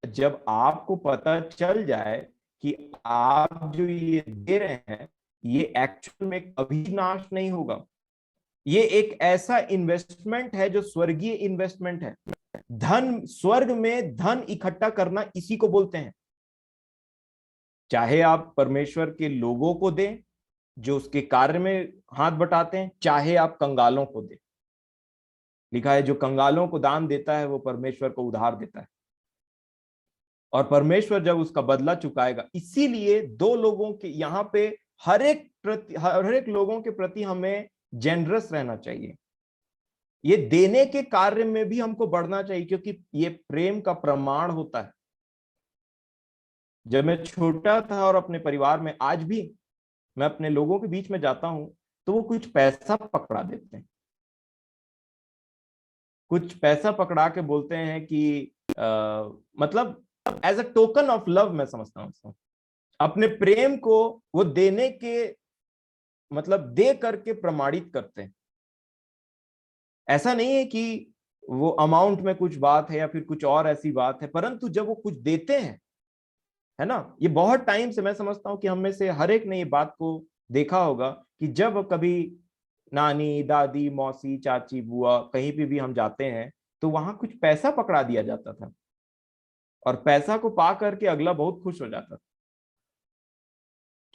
जब आपको पता चल जाए कि आप जो ये दे रहे हैं ये एक्चुअल में कभी नाश नहीं होगा, ये एक ऐसा इन्वेस्टमेंट है जो स्वर्गीय इन्वेस्टमेंट है। धन, स्वर्ग में धन इकट्ठा करना इसी को बोलते हैं। चाहे आप परमेश्वर के लोगों को दें जो उसके कार्य में हाथ बटाते हैं, चाहे आप कंगालों को दें। लिखा है, जो कंगालों को दान देता है वो परमेश्वर को उधार देता है। और परमेश्वर जब उसका बदला चुकाएगा। इसीलिए दो लोगों के यहाँ पे हर एक लोगों के प्रति हमें जेनरस रहना चाहिए। ये देने के कार्य में भी हमको बढ़ना चाहिए, क्योंकि ये प्रेम का प्रमाण होता है। जब मैं छोटा था और अपने परिवार में, आज भी मैं अपने लोगों के बीच में जाता हूं तो वो कुछ पैसा पकड़ा देते हैं, कुछ पैसा पकड़ा के बोलते हैं कि मतलब as a token of love, मैं समझता हूं उसको, अपने प्रेम को वो देने के मतलब दे करके प्रमाणित करते हैं। ऐसा नहीं है कि वो अमाउंट में कुछ बात है या फिर कुछ और ऐसी बात है, परंतु जब वो कुछ देते हैं, है ना, ये बहुत टाइम से मैं समझता हूं कि हम में से हर एक ने ये बात को देखा होगा कि जब कभी नानी, दादी, मौसी, चाची, बुआ कहीं पे भी हम जाते हैं तो वहां कुछ पैसा पकड़ा दिया जाता था, और पैसा को पा करके अगला बहुत खुश हो जाता था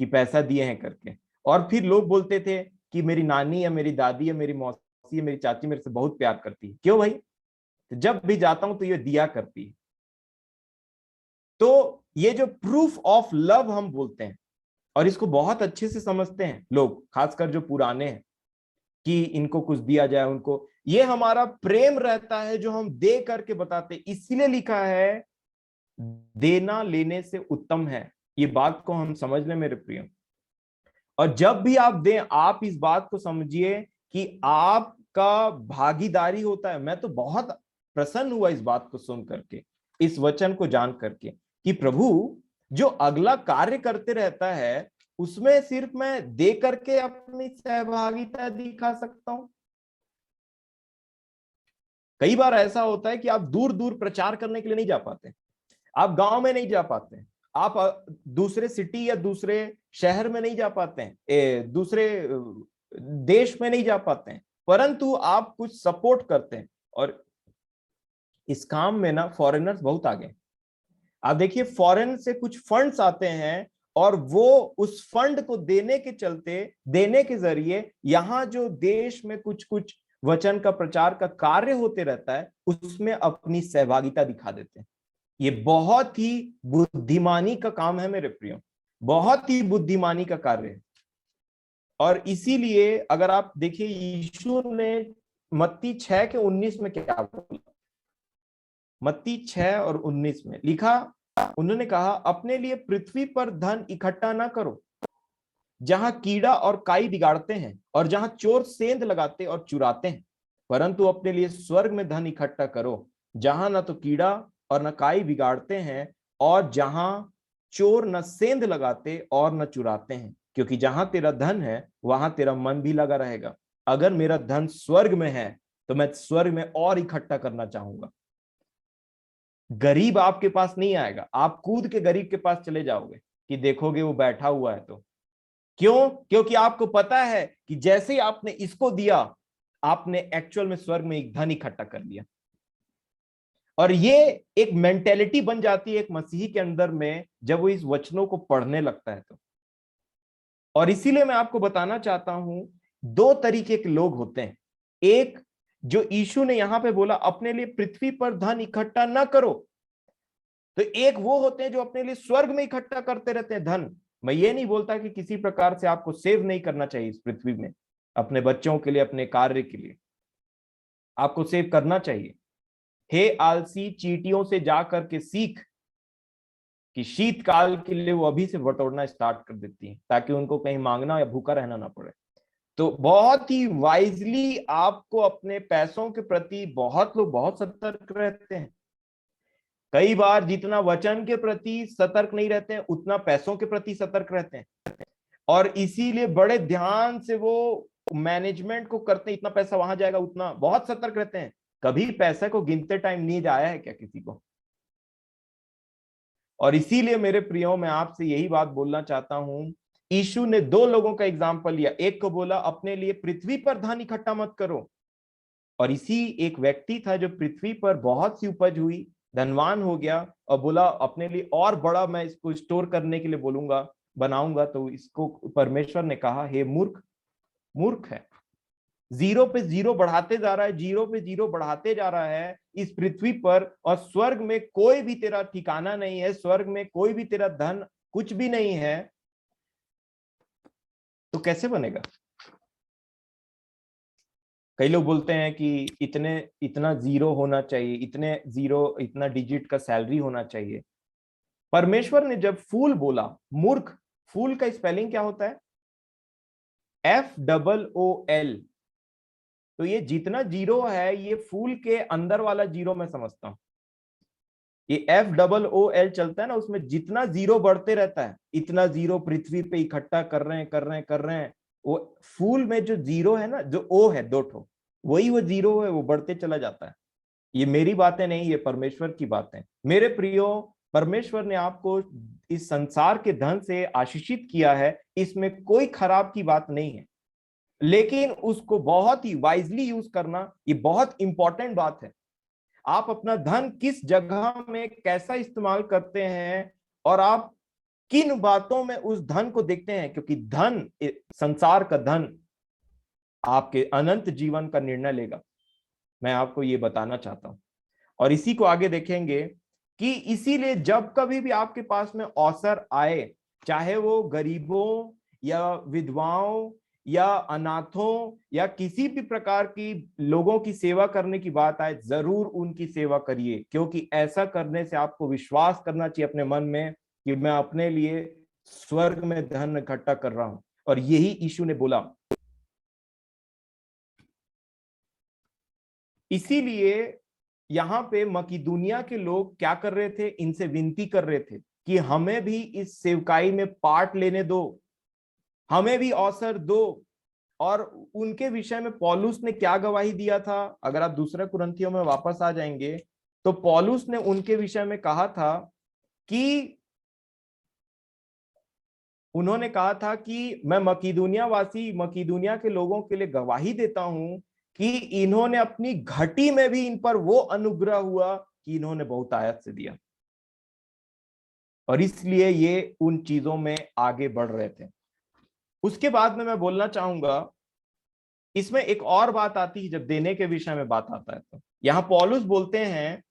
कि पैसा दिए हैं करके। और फिर लोग बोलते थे कि मेरी नानी या मेरी दादी या मेरी मौसी या मेरी चाची मेरे से बहुत प्यार करती है। क्यों भाई? तो जब भी जाता हूं तो ये दिया करती है। तो ये जो प्रूफ ऑफ लव हम बोलते हैं, और इसको बहुत अच्छे से समझते हैं लोग, खासकर जो पुराने हैं, कि इनको कुछ दिया जाए उनको, ये हमारा प्रेम रहता है जो हम दे करके बताते। इसलिए लिखा है देना लेने से उत्तम है। ये बात को हम समझ लें मेरे प्रिय। और जब भी आप दें, आप इस बात को समझिए कि आपका भागीदारी होता है। मैं तो बहुत प्रसन्न हुआ इस बात को सुन करके, इस वचन को जान करके, कि प्रभु जो अगला कार्य करते रहता है उसमें सिर्फ मैं दे करके अपनी सहभागिता दिखा सकता हूं। कई बार ऐसा होता है कि आप दूर दूर प्रचार करने के लिए नहीं जा पाते, आप गांव में नहीं जा पाते, आप दूसरे सिटी या दूसरे शहर में नहीं जा पाते हैं, दूसरे देश में नहीं जा पाते हैं, परंतु आप कुछ सपोर्ट करते हैं। और इस काम में ना फॉरेनर्स बहुत आगे। आप देखिए, फॉरेन से कुछ फंड्स आते हैं और वो उस फंड को देने के चलते, देने के जरिए यहाँ जो देश में कुछ कुछ वचन का प्रचार का कार्य होते रहता है उसमें अपनी सहभागिता दिखा देते हैं। ये बहुत ही बुद्धिमानी का काम है मेरे प्रियो, बहुत ही बुद्धिमानी का कार्य है। और इसीलिए अगर आप देखिए, यीशु ने मत्ती 6:19 में क्या बोला, मत्ती 6:19 में लिखा, उन्होंने कहा, अपने लिए पृथ्वी पर धन इकट्ठा ना करो जहां कीड़ा और काई बिगाड़ते हैं और जहां चोर सेंध लगाते और चुराते हैं, परंतु अपने लिए स्वर्ग में धन इकट्ठा करो जहां न तो कीड़ा और न काई बिगाड़ते हैं और जहां चोर न सेंध लगाते और न चुराते हैं, क्योंकि जहां तेरा धन है वहां तेरा मन भी लगा रहेगा। अगर मेरा धन स्वर्ग में है तो मैं स्वर्ग में और इकट्ठा करना चाहूंगा। गरीब आपके पास नहीं आएगा, आप कूद के गरीब के पास चले जाओगे कि देखोगे वो बैठा हुआ है। तो क्यों? क्योंकि आपको पता है कि जैसे ही आपने इसको दिया, आपने एक्चुअल में स्वर्ग में एक धन इकट्ठा कर लिया। और ये एक मेंटेलिटी बन जाती है एक मसीही के अंदर में जब वो इस वचनों को पढ़ने लगता है। तो और इसीलिए मैं आपको बताना चाहता हूं, दो तरीके के लोग होते हैं। एक, जो यीशु ने यहां पे बोला अपने लिए पृथ्वी पर धन इकट्ठा ना करो, तो एक वो होते हैं जो अपने लिए स्वर्ग में इकट्ठा करते रहते हैं धन। मैं ये नहीं बोलता कि किसी प्रकार से आपको सेव नहीं करना चाहिए इस पृथ्वी में, अपने बच्चों के लिए, अपने कार्य के लिए आपको सेव करना चाहिए। हे आलसी, चींटियों से जा करके सीख कि शीतकाल के लिए वो अभी से बटोरना स्टार्ट कर देती हैं ताकि उनको कहीं मांगना या भूखा रहना ना पड़े। तो बहुत ही वाइजली आपको अपने पैसों के प्रति, बहुत लोग बहुत सतर्क रहते हैं। कई बार जितना वचन के प्रति सतर्क नहीं रहते हैं उतना पैसों के प्रति सतर्क रहते हैं, और इसीलिए बड़े ध्यान से वो मैनेजमेंट को करते हैं, इतना पैसा वहां जाएगा, उतना बहुत सतर्क रहते हैं। कभी पैसे को गिनते टाइम नींद आया है क्या किसी को? और इसीलिए मेरे प्रियो, मैं आपसे यही बात बोलना चाहता हूं, यीशु ने दो लोगों का एग्जाम्पल लिया। एक को बोला अपने लिए पृथ्वी पर धन इकट्ठा मत करो, और इसी एक व्यक्ति था जो पृथ्वी पर बहुत सी उपज हुई, धनवान हो गया, और बोला अपने लिए और बड़ा मैं इसको स्टोर करने के लिए बोलूंगा, बनाऊंगा। तो इसको परमेश्वर ने कहा, हे मूर्ख, मूर्ख है, जीरो पे जीरो बढ़ाते जा रहा है, जीरो पे जीरो बढ़ाते जा रहा है इस पृथ्वी पर, और स्वर्ग में कोई भी तेरा ठिकाना नहीं है, स्वर्ग में कोई भी तेरा धन कुछ भी नहीं है, तो कैसे बनेगा? कई लोग बोलते हैं कि इतना जीरो होना चाहिए, इतना डिजिट का सैलरी होना चाहिए। परमेश्वर ने जब फूल बोला, मूर्ख, फूल का स्पेलिंग क्या होता है? FOOL। तो ये जितना जीरो है, ये फूल के अंदर वाला जीरो मैं समझता हूं। ये FOOL चलता है ना, उसमें जितना जीरो बढ़ते रहता है, इतना जीरो पृथ्वी पे इकट्ठा कर रहे हैं। वो फूल में जो जीरो है ना, जो ओ है, दो ठो, वही वो जीरो है, वो बढ़ते चला जाता है। ये मेरी बातें नहीं, ये परमेश्वर की बातें। मेरे प्रियो, परमेश्वर ने आपको इस संसार के धन से आशीषित किया है, इसमें कोई खराब की बात नहीं है, लेकिन उसको बहुत ही वाइजली यूज करना, ये बहुत इंपॉर्टेंट बात है। आप अपना धन किस जगह में कैसा इस्तेमाल करते हैं, और आप किन बातों में उस धन को देखते हैं, क्योंकि धन, संसार का धन आपके अनंत जीवन का निर्णय लेगा। मैं आपको ये बताना चाहता हूं, और इसी को आगे देखेंगे कि इसीलिए जब कभी भी आपके पास में अवसर आए, चाहे वो गरीबों या विधवाओं या अनाथों या किसी भी प्रकार की लोगों की सेवा करने की बात आए, जरूर उनकी सेवा करिए, क्योंकि ऐसा करने से आपको विश्वास करना चाहिए अपने मन में कि मैं अपने लिए स्वर्ग में धन इकट्ठा कर रहा हूं। और यही यीशु ने बोला। इसीलिए यहाँ पे मकीदुनिया के लोग क्या कर रहे थे, इनसे विनती कर रहे थे कि हमें भी इस सेवकाई में पार्ट लेने दो, हमें भी अवसर दो। और उनके विषय में पौलुस ने क्या गवाही दिया था? अगर आप दूसरे कुरिन्थियों में वापस आ जाएंगे तो पौलुस ने उनके विषय में कहा था कि उन्होंने कहा था कि मैं मकीदुनिया के लोगों के लिए गवाही देता हूं कि इन्होंने अपनी घटी में भी इन पर वो अनुग्रह हुआ कि इन्होंने बहुत आयत से दिया, और इसलिए ये उन चीजों में आगे बढ़ रहे थे। उसके बाद में मैं बोलना चाहूंगा, इसमें एक और बात आती है जब देने के विषय में बात आता है, तो यहाँ पौलुस बोलते हैं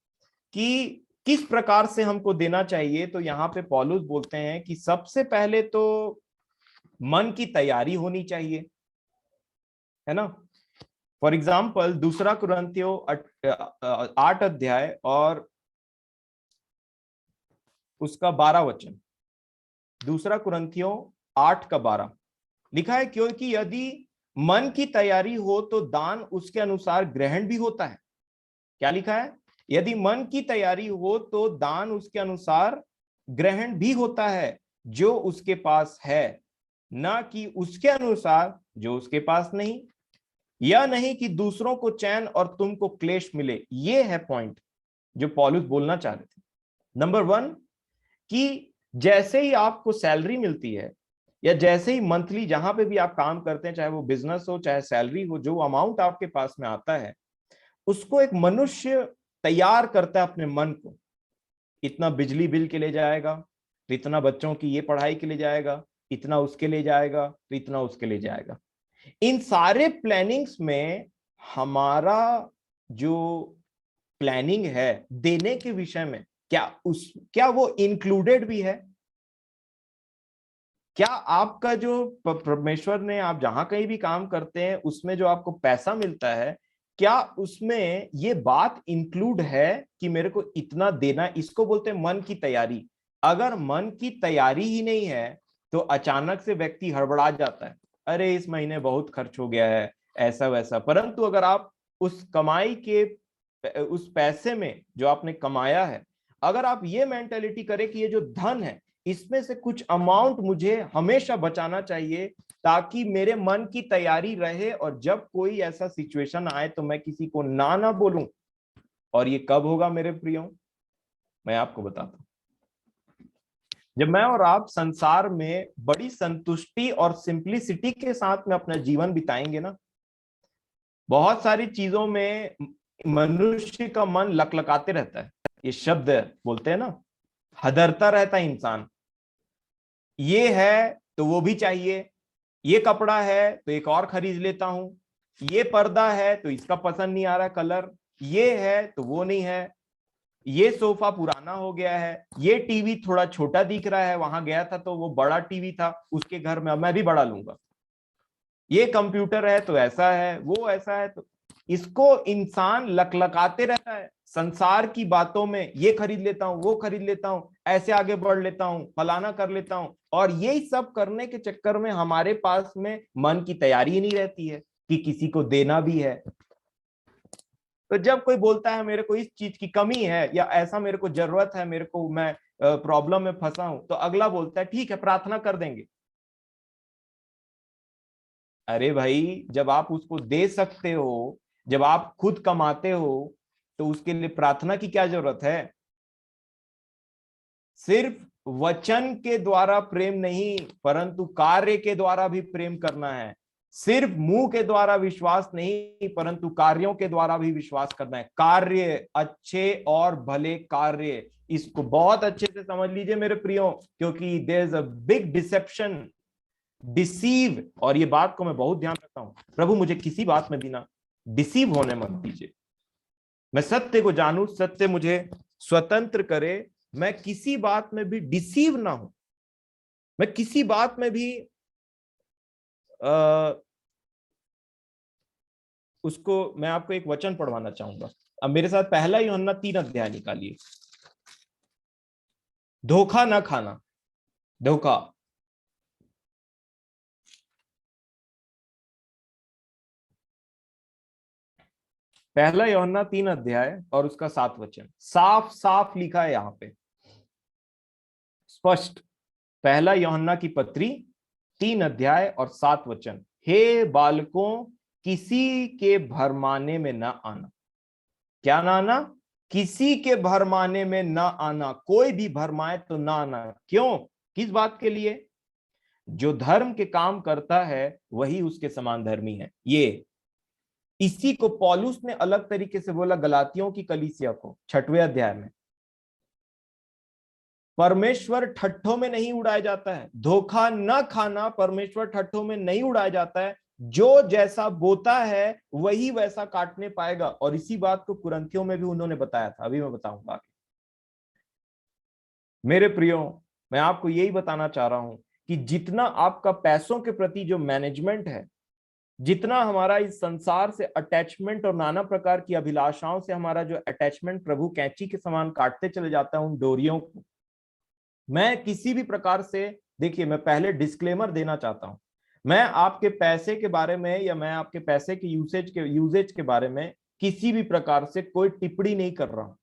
कि किस प्रकार से हमको देना चाहिए। तो यहाँ पे पौलुस बोलते हैं कि सबसे पहले तो मन की तैयारी होनी चाहिए, है ना। फॉर एग्जाम्पल, दूसरा कुरिन्थियों 8 अध्याय और उसका 12 वचन, दूसरा कुरिन्थियों 8 का 12 लिखा है, क्योंकि यदि मन की तैयारी हो तो दान उसके अनुसार ग्रहण भी होता है। क्या लिखा है? यदि मन की तैयारी हो तो दान उसके अनुसार ग्रहण भी होता है, जो उसके पास है, ना कि उसके अनुसार जो उसके पास नहीं, या नहीं कि दूसरों को चैन और तुमको क्लेश मिले। ये है पॉइंट जो पौलुस बोलना चाह रहे थे। नंबर 1, कि जैसे ही आपको सैलरी मिलती है, या जैसे ही मंथली जहां पे भी आप काम करते हैं, चाहे वो बिजनेस हो चाहे सैलरी हो, जो अमाउंट आपके पास में आता है, उसको एक मनुष्य तैयार करता है अपने मन को। इतना बिजली बिल के लिए जाएगा, तो इतना बच्चों की ये पढ़ाई के लिए जाएगा, इतना उसके लिए जाएगा, तो इतना उसके लिए जाएगा। इन सारे प्लानिंग्स में हमारा जो प्लानिंग है देने के विषय में, क्या वो इंक्लूडेड भी है? क्या आपका जो परमेश्वर ने, आप जहां कहीं भी काम करते हैं उसमें जो आपको पैसा मिलता है, क्या उसमें ये बात इंक्लूड है कि मेरे को इतना देना? इसको बोलते हैं मन की तैयारी। अगर मन की तैयारी ही नहीं है तो अचानक से व्यक्ति हड़बड़ा जाता है, अरे इस महीने बहुत खर्च हो गया है, ऐसा वैसा। परंतु अगर आप उस कमाई के, उस पैसे में जो आपने कमाया है, अगर आप ये मेंटेलिटी करें कि ये जो धन है, इसमें से कुछ अमाउंट मुझे हमेशा बचाना चाहिए, ताकि मेरे मन की तैयारी रहे, और जब कोई ऐसा सिचुएशन आए तो मैं किसी को ना बोलूं। और ये कब होगा मेरे प्रियो? मैं आपको बताता हूं, जब मैं और आप संसार में बड़ी संतुष्टि और सिंप्लिसिटी के साथ में अपना जीवन बिताएंगे ना। बहुत सारी चीजों में मनुष्य का मन लकलकाते रहता है, ये शब्द बोलते हैं ना, हदरता रहता है इंसान। ये है तो वो भी चाहिए, ये कपड़ा है तो एक और खरीद लेता हूं, ये पर्दा है तो इसका पसंद नहीं आ रहा कलर, ये है तो वो नहीं है, ये सोफा पुराना हो गया है, ये टीवी थोड़ा छोटा दिख रहा है, वहां गया था तो वो बड़ा टीवी था उसके घर में, अब मैं भी बड़ा लूंगा, ये कंप्यूटर है तो ऐसा है, वो ऐसा है, तो इसको इंसान लकलकाते रहता है संसार की बातों में, ये खरीद लेता हूं, वो खरीद लेता हूं, ऐसे आगे बढ़ लेता हूं, फलाना कर लेता हूं, और यही सब करने के चक्कर में हमारे पास में मन की तैयारी ही नहीं रहती है कि किसी को देना भी है। तो जब कोई बोलता है मेरे को इस चीज की कमी है या ऐसा मेरे को जरूरत है, मेरे को, मैं प्रॉब्लम में फंसा हूं, तो अगला बोलता है ठीक है प्रार्थना कर देंगे। अरे भाई, जब आप उसको दे सकते हो, जब आप खुद कमाते हो, तो उसके लिए प्रार्थना की क्या जरूरत है? सिर्फ वचन के द्वारा प्रेम नहीं, परंतु कार्य के द्वारा भी प्रेम करना है। सिर्फ मुंह के द्वारा विश्वास नहीं, परंतु कार्यों के द्वारा भी विश्वास करना है। कार्य, अच्छे और भले कार्य, इसको बहुत अच्छे से समझ लीजिए मेरे प्रियो, क्योंकि there is a big deception, deceive, और ये बात को मैं बहुत ध्यान रखता हूं, प्रभु मुझे किसी बात में भी ना डिसीव होने मत दीजिए, मैं सत्य को जानूं, सत्य मुझे स्वतंत्र करे, मैं किसी बात में भी डिसीव ना हूं, मैं किसी बात में भी उसको, मैं आपको एक वचन पढ़वाना चाहूंगा। अब मेरे साथ पहला यूहन्ना 3 अध्याय निकालिए। धोखा ना खाना, धोखा। पहला यूहन्ना 3 अध्याय और उसका 7 वचन, साफ साफ लिखा है यहां पे, स्पष्ट। पहला यूहन्ना की पत्री 3 अध्याय और 7 वचन, हे बालकों, किसी के भरमाने में न आना। क्या ना आना? किसी के भरमाने में न आना। कोई भी भरमाए तो ना आना। क्यों? किस बात के लिए? जो धर्म के काम करता है वही उसके समान धर्मी है। ये इसी को पौलुस ने अलग तरीके से बोला गलातियों की कलीसिया को 6वें अध्याय में। परमेश्वर ठट्ठों में नहीं उड़ाया जाता है, धोखा न खाना, परमेश्वर ठट्ठों में नहीं उड़ाया जाता है। जो जैसा बोता है वही वैसा काटने पाएगा, और इसी बात को कुरिन्थियों में भी उन्होंने बताया था, अभी मैं बताऊंगा आगे। मेरे प्रियो, मैं आपको यही बताना चाह रहा हूं कि जितना आपका पैसों के प्रति जो मैनेजमेंट है, जितना हमारा इस संसार से अटैचमेंट और नाना प्रकार की अभिलाषाओं से हमारा जो अटैचमेंट प्रभु कैंची के समान काटते चले जाता है उन डोरियों को, मैं किसी भी प्रकार से, देखिए मैं पहले डिस्क्लेमर देना चाहता हूं, मैं आपके पैसे के बारे में या मैं आपके पैसे के यूजेज के बारे में किसी भी प्रकार से कोई टिप्पणी नहीं कर रहा हूं।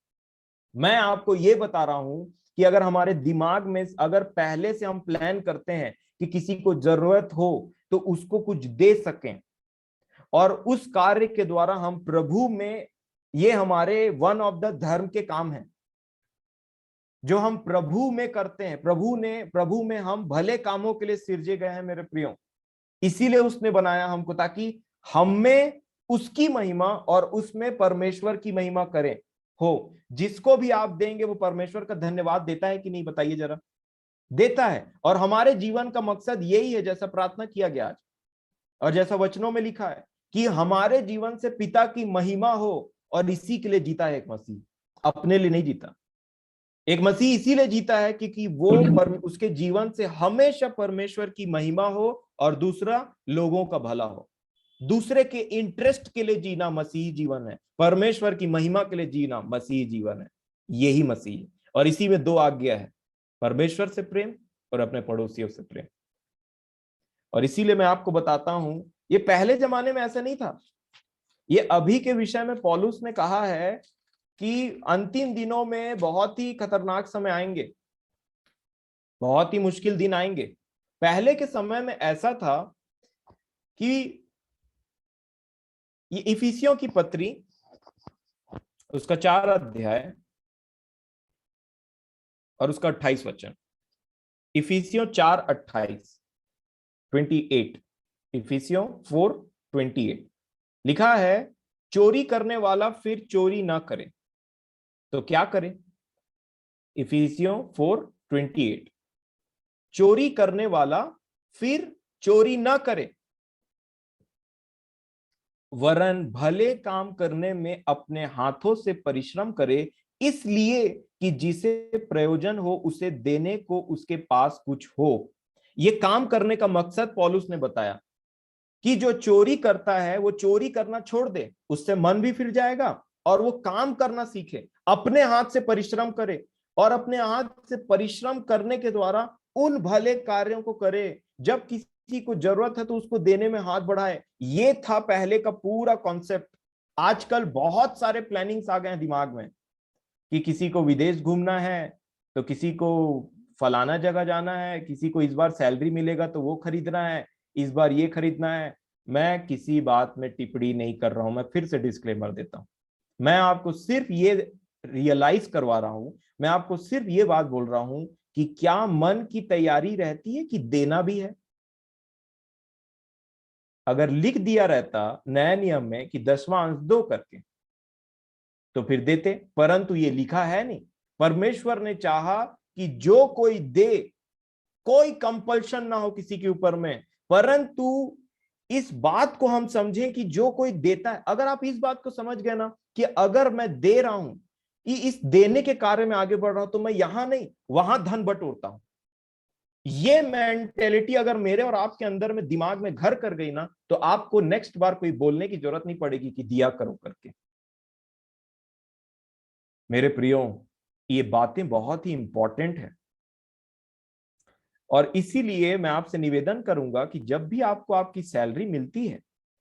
मैं आपको यह बता रहा हूं कि अगर हमारे दिमाग में, अगर पहले से हम प्लान करते हैं कि किसी को जरूरत हो तो उसको कुछ दे सकें, और उस कार्य के द्वारा हम प्रभु में, ये हमारे वन ऑफ द धर्म के काम है जो हम प्रभु में करते हैं। प्रभु में हम भले कामों के लिए सिरजे गए हैं मेरे प्रियो, इसीलिए उसने बनाया हमको, ताकि हम में उसकी महिमा और उसमें परमेश्वर की महिमा करें हो। जिसको भी आप देंगे वो परमेश्वर का धन्यवाद देता है कि नहीं, बताइए जरा? देता है। और हमारे जीवन का मकसद यही है, जैसा प्रार्थना किया गया आज और जैसा वचनों में लिखा है, कि हमारे जीवन से पिता की महिमा हो, और इसी के लिए जीता है एक मसीह, अपने लिए नहीं जीता। एक मसीह इसीलिए जीता है क्योंकि वो उसके जीवन से हमेशा परमेश्वर की महिमा हो और दूसरा लोगों का भला हो। दूसरे के इंटरेस्ट के लिए जीना मसीही जीवन है, परमेश्वर की महिमा के लिए जीना मसीही जीवन है। यही मसीह है। और इसी में 2 आज्ञा है, परमेश्वर से प्रेम और अपने पड़ोसियों से प्रेम। और इसीलिए मैं आपको बताता हूं, ये पहले जमाने में ऐसा नहीं था। ये अभी के विषय में पौलुस ने कहा है कि अंतिम दिनों में बहुत ही खतरनाक समय आएंगे, बहुत ही मुश्किल दिन आएंगे। पहले के समय में ऐसा था कि ये इफिसियों की पत्री, उसका 4 अध्याय और उसका 28 वचन, इफिसियों 4:28, 28, इफिसियों 4:28 लिखा है, चोरी करने वाला फिर चोरी ना करे तो क्या करे? इफिसियों 4:28, चोरी करने वाला फिर चोरी ना करे। वरन भले काम करने में अपने हाथों से परिश्रम करे, इसलिए कि जिसे प्रयोजन हो उसे देने को उसके पास कुछ हो। ये काम करने का मकसद पौलुस ने बताया कि जो चोरी करता है वो चोरी करना छोड़ दे, उससे मन भी फिर जाएगा और वो काम करना सीखे, अपने हाथ से परिश्रम करे और अपने हाथ से परिश्रम करने के द्वारा उन भले कार्यों को करे, जब किसी को जरूरत है तो उसको देने में हाथ बढ़ाए। ये था पहले का पूरा कॉन्सेप्ट। आजकल बहुत सारे प्लानिंग्स आ गए हैं दिमाग में कि किसी को विदेश घूमना है, तो किसी को फलाना जगह जाना है, किसी को इस बार सैलरी मिलेगा तो वो खरीदना है, इस बार ये खरीदना है। मैं किसी बात में टिप्पणी नहीं कर रहा हूं, मैं फिर से डिस्क्लेमर देता हूं। मैं आपको सिर्फ ये रियलाइज करवा रहा हूं, मैं आपको सिर्फ ये बात बोल रहा हूं कि क्या मन की तैयारी रहती है कि देना भी है। अगर लिख दिया रहता नए नियम में कि 10वां अंश दो करके, तो फिर देते, परंतु ये लिखा है नहीं। परमेश्वर ने चाहा कि जो कोई दे, कोई कंपल्शन ना हो किसी के ऊपर में, परंतु इस बात को हम समझें कि जो कोई देता है, अगर आप इस बात को समझ गए ना कि अगर मैं दे रहा हूं, इस देने के कार्य में आगे बढ़ रहा हूं, तो मैं यहां नहीं वहां धन बटोरता हूं। ये मेंटेलिटी अगर मेरे और आपके अंदर में दिमाग में घर कर गई ना, तो आपको नेक्स्ट बार कोई बोलने की जरूरत नहीं पड़ेगी कि दिया करो करके। मेरे प्रियो, ये बातें बहुत ही इंपॉर्टेंट है और इसीलिए मैं आपसे निवेदन करूंगा कि जब भी आपको आपकी सैलरी मिलती है,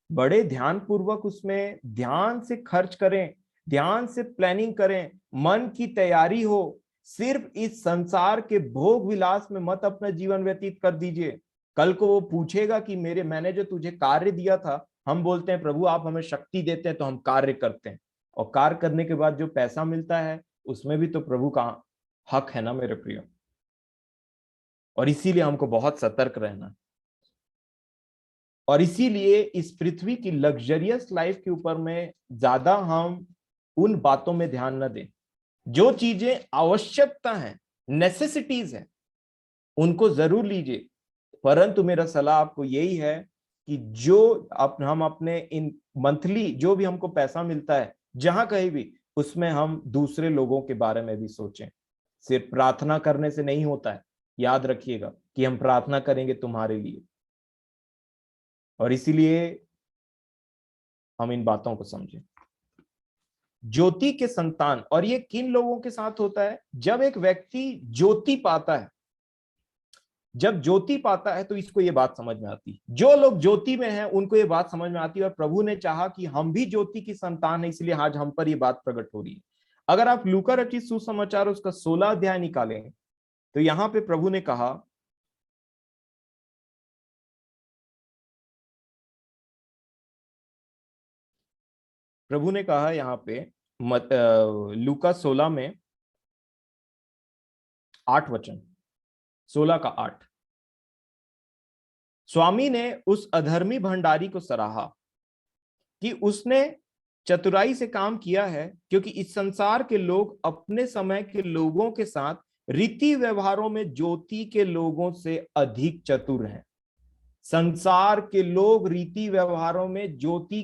बड़े ध्यान पूर्वक उसमें ध्यान से खर्च करें, ध्यान से प्लानिंग करें, मन की तैयारी हो। सिर्फ इस संसार के भोग विलास में मत अपना जीवन व्यतीत कर दीजिए। कल को वो पूछेगा कि मैंने जो तुझे कार्य दिया था, हम बोलते हैं प्रभु आप हमें शक्ति देते हैं तो हम कार्य करते हैं, और कार्य करने के बाद जो पैसा मिलता है उसमें भी तो प्रभु का हक है ना मेरे प्रियो। और इसीलिए हमको बहुत सतर्क रहना है। और इसीलिए इस पृथ्वी की लग्जरियस लाइफ के ऊपर में ज्यादा हम उन बातों में ध्यान न दें। जो चीजें आवश्यकता है, नेसेसिटीज है, उनको जरूर लीजिए, परंतु मेरा सलाह आपको यही है कि जो हम अपने इन मंथली जो भी हमको पैसा मिलता है जहां कहीं भी, उसमें हम दूसरे लोगों के बारे में भी सोचें। सिर्फ प्रार्थना करने से नहीं होता है, याद रखिएगा कि हम प्रार्थना करेंगे तुम्हारे लिए, और इसीलिए हम इन बातों को समझें। ज्योति के संतान, और ये किन लोगों के साथ होता है? जब एक व्यक्ति ज्योति पाता है, जब ज्योति पाता है तो इसको ये बात समझ में आती है। जो लोग ज्योति में हैं उनको ये बात समझ में आती है, और प्रभु ने चाहा कि हम भी ज्योति की संतान है, इसलिए आज हम पर ये बात प्रकट हो रही है। अगर आप लूका रचित सुसमाचार उसका 16 अध्याय निकालें, तो यहां पे प्रभु ने कहा, यहां पे लूका 16 में 8 वचन, 16 का 8, स्वामी ने उस अधर्मी भंडारी को सराहा कि उसने चतुराई से काम किया है, क्योंकि इस संसार के लोग अपने समय के लोगों के साथ रीति व्यवहारों में ज्योति के लोगों से अधिक चतुर हैं। संसार के लोग रीति व्यवहारों में ज्योति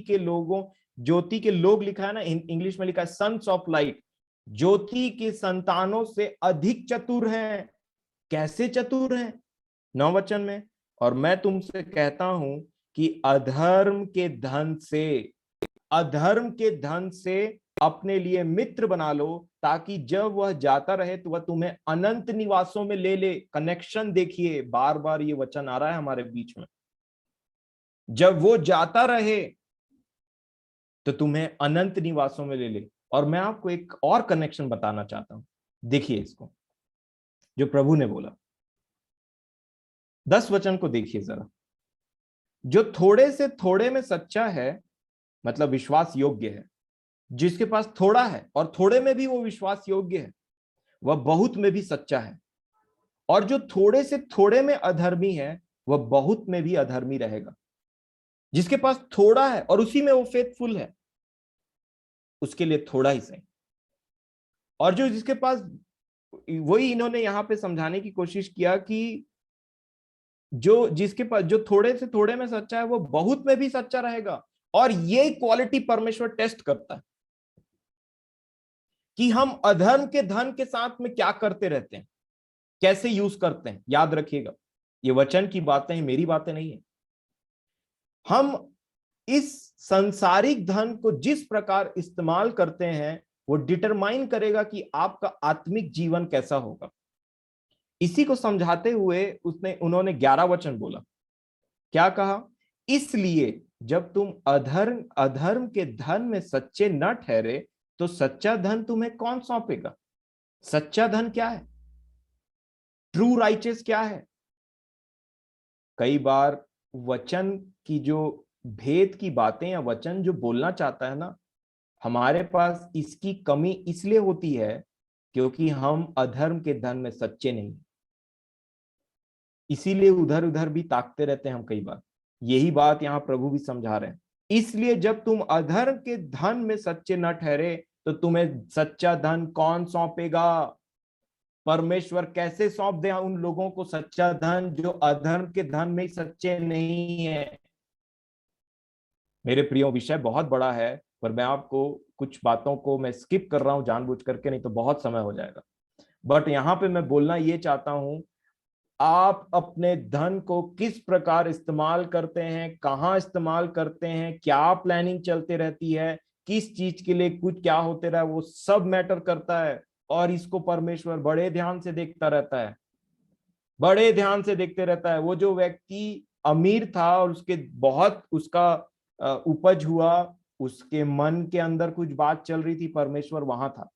के लोग लिखा है ना, इंग्लिश में लिखा है सन्स ऑफ लाइट, ज्योति के संतानों से अधिक चतुर हैं। कैसे चतुर हैं? 9 वचन में, और मैं तुमसे कहता हूं कि अधर्म के धन से अपने लिए मित्र बना लो, ताकि जब वह जाता रहे तो वह तुम्हें अनंत निवासों में ले ले। कनेक्शन देखिए, बार बार ये वचन आ रहा है हमारे बीच में। जब वो जाता रहे तो तुम्हें अनंत निवासों में ले ले। और मैं आपको एक और कनेक्शन बताना चाहता हूं, देखिए इसको, जो प्रभु ने बोला। 10 वचन को देखिए जरा। जो थोड़े से थोड़े में सच्चा है, मतलब विश्वास योग्य है, जिसके पास थोड़ा है और थोड़े में भी वो विश्वास योग्य है, वह बहुत में भी सच्चा है। और जो थोड़े से थोड़े में अधर्मी है, वह बहुत में भी अधर्मी रहेगा। जिसके पास थोड़ा है और उसी में वो फेथफुल है, उसके लिए थोड़ा ही सही। और जो जिसके पास, वही इन्होंने यहां पे समझाने की कोशिश किया कि जिसके पास जो थोड़े से थोड़े में सच्चा है, वो बहुत में भी सच्चा रहेगा। और ये क्वालिटी परमेश्वर टेस्ट करता है कि हम अधर्म के धन के साथ में क्या करते रहते हैं, कैसे यूज करते हैं। याद रखिएगा, ये वचन की बातें हैं, मेरी बातें नहीं है। हम इस सांसारिक धन को जिस प्रकार इस्तेमाल करते हैं वो डिटरमाइन करेगा कि आपका आत्मिक जीवन कैसा होगा। इसी को समझाते हुए उन्होंने 11 वचन बोला। क्या कहा? इसलिए जब तुम अधर्म के धन में सच्चे न ठहरे तो सच्चा धन तुम्हें कौन सौंपेगा? सच्चा धन क्या है? ट्रू राइचियस क्या है? कई बार वचन की जो भेद की बातें या वचन जो बोलना चाहता है ना, हमारे पास इसकी कमी इसलिए होती है क्योंकि हम अधर्म के धन में सच्चे नहीं, इसीलिए उधर उधर भी ताकते रहते हैं हम कई बार। यही बात यहां प्रभु भी समझा रहे हैं। इसलिए जब तुम अधर्म के धन में सच्चे न ठहरे तो तुम्हें सच्चा धन कौन सौंपेगा? परमेश्वर कैसे सौंप दे उन लोगों को सच्चा धन जो अधर्म के धन में सच्चे नहीं है? मेरे प्रियो, विषय बहुत बड़ा है, पर मैं आपको कुछ बातों को मैं स्किप कर रहा हूं जानबूझ करके, नहीं तो बहुत समय हो जाएगा। बट यहां पे मैं बोलना ये चाहता हूं, आप अपने धन को किस प्रकार इस्तेमाल करते हैं, कहाँ इस्तेमाल करते हैं, क्या प्लानिंग चलते रहती है, किस चीज के लिए कुछ क्या होते रहा, वो सब मैटर करता है। और इसको परमेश्वर बड़े ध्यान से देखता रहता है, बड़े ध्यान से देखते रहता है। वो जो व्यक्ति अमीर था और उसके बहुत उसका उपज हुआ, उसके मन के अंदर कुछ बात चल रही थी, परमेश्वर वहां था।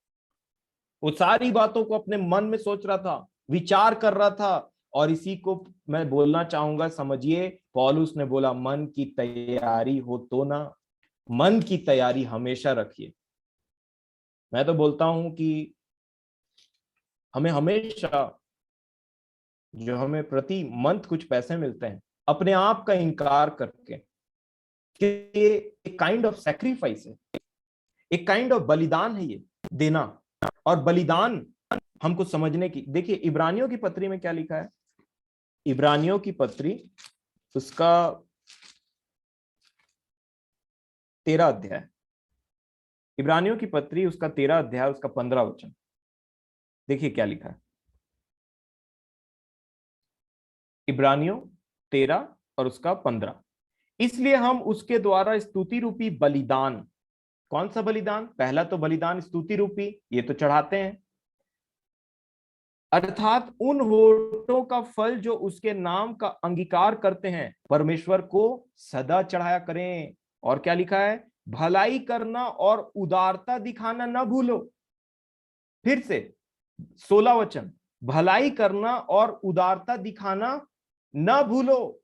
वो सारी बातों को अपने मन में सोच रहा था, विचार कर रहा था। और इसी को मैं बोलना चाहूंगा, समझिए, पौलुस ने बोला मन की तैयारी हो तो ना, मन की तैयारी हमेशा रखिए। मैं तो बोलता हूं कि हमें हमेशा जो हमें प्रति मंथ कुछ पैसे मिलते हैं, अपने आप का इनकार करके, कि ये एक काइंड ऑफ सैक्रिफाइस है, एक काइंड ऑफ बलिदान है ये देना। और बलिदान हमको समझने की, देखिए इब्रानियों की पत्री में क्या लिखा है। इब्रानियों की पत्री उसका 13 अध्याय, इब्रानियों की पत्री उसका 13 अध्याय उसका 15 वचन, देखिए क्या लिखा है। इब्रानियों 13 और उसका 15। इसलिए हम उसके द्वारा स्तुति रूपी बलिदान, कौन सा बलिदान? पहला तो बलिदान स्तुति रूपी, ये तो चढ़ाते हैं, अर्थात उन होठों का फल जो उसके नाम का अंगीकार करते हैं, परमेश्वर को सदा चढ़ाया करें। और क्या लिखा है? भलाई करना और उदारता दिखाना न भूलो। फिर से 16 वचन, भलाई करना और उदारता दिखाना न भूलो,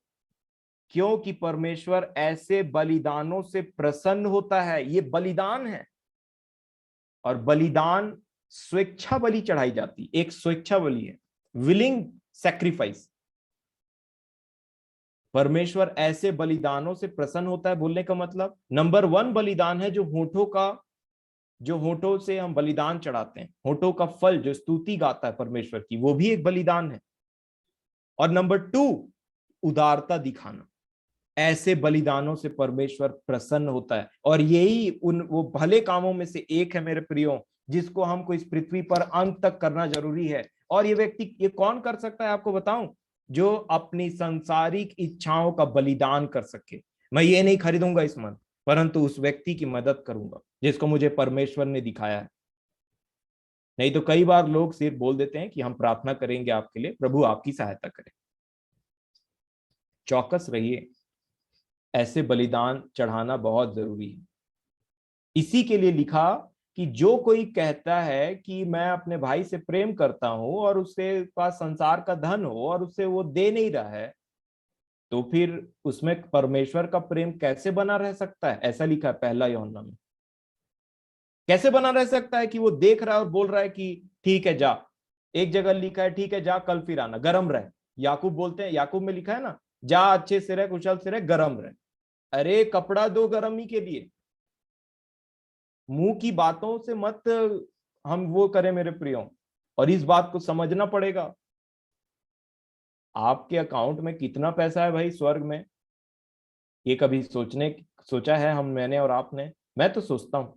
क्योंकि परमेश्वर ऐसे बलिदानों से प्रसन्न होता है। ये बलिदान है, और बलिदान स्वेच्छा बलि चढ़ाई जाती, एक स्वेच्छा बलि है, विलिंग सैक्रिफाइस। परमेश्वर ऐसे बलिदानों से प्रसन्न होता है बोलने का मतलब, नंबर 1 बलिदान है जो होठों का, जो होठों से हम बलिदान चढ़ाते हैं, होठों का फल जो स्तुति गाता है परमेश्वर की, वो भी एक बलिदान है। और नंबर 2 उदारता दिखाना, ऐसे बलिदानों से परमेश्वर प्रसन्न होता है। और यही उन वो भले कामों में से एक है मेरे प्रियो, जिसको हमको इस पृथ्वी पर अंत तक करना जरूरी है। और ये व्यक्ति, ये कौन कर सकता है आपको बताऊं? जो अपनी सांसारिक इच्छाओं का बलिदान कर सके। मैं ये नहीं खरीदूंगा इस मन, परंतु उस व्यक्ति की मदद करूंगा जिसको मुझे परमेश्वर ने दिखाया है। नहीं तो कई बार लोग सिर्फ बोल देते हैं कि हम प्रार्थना करेंगे आपके लिए, प्रभु आपकी सहायता करें। चौकस रहिए, ऐसे बलिदान चढ़ाना बहुत जरूरी है। इसी के लिए लिखा कि जो कोई कहता है कि मैं अपने भाई से प्रेम करता हूं और उसके पास संसार का धन हो और उससे वो दे नहीं रहा है, तो फिर उसमें परमेश्वर का प्रेम कैसे बना रह सकता है? ऐसा लिखा है 1 यूहन्ना में। कैसे बना रह सकता है कि वो देख रहा है और बोल रहा है कि ठीक है जा, एक जगह लिखा है ठीक है जा कल फिर आना, गरम रहे। याकूब बोलते हैं, याकूब में लिखा है ना, जा अच्छे से रह, कुशल से रह, गरम रहे। अरे कपड़ा दो गर्मी के लिए, मुंह की बातों से मत हम वो करें मेरे प्रियो। और इस बात को समझना पड़ेगा, आपके अकाउंट में कितना पैसा है भाई स्वर्ग में, ये कभी सोचा है मैंने और आपने? मैं तो सोचता हूं,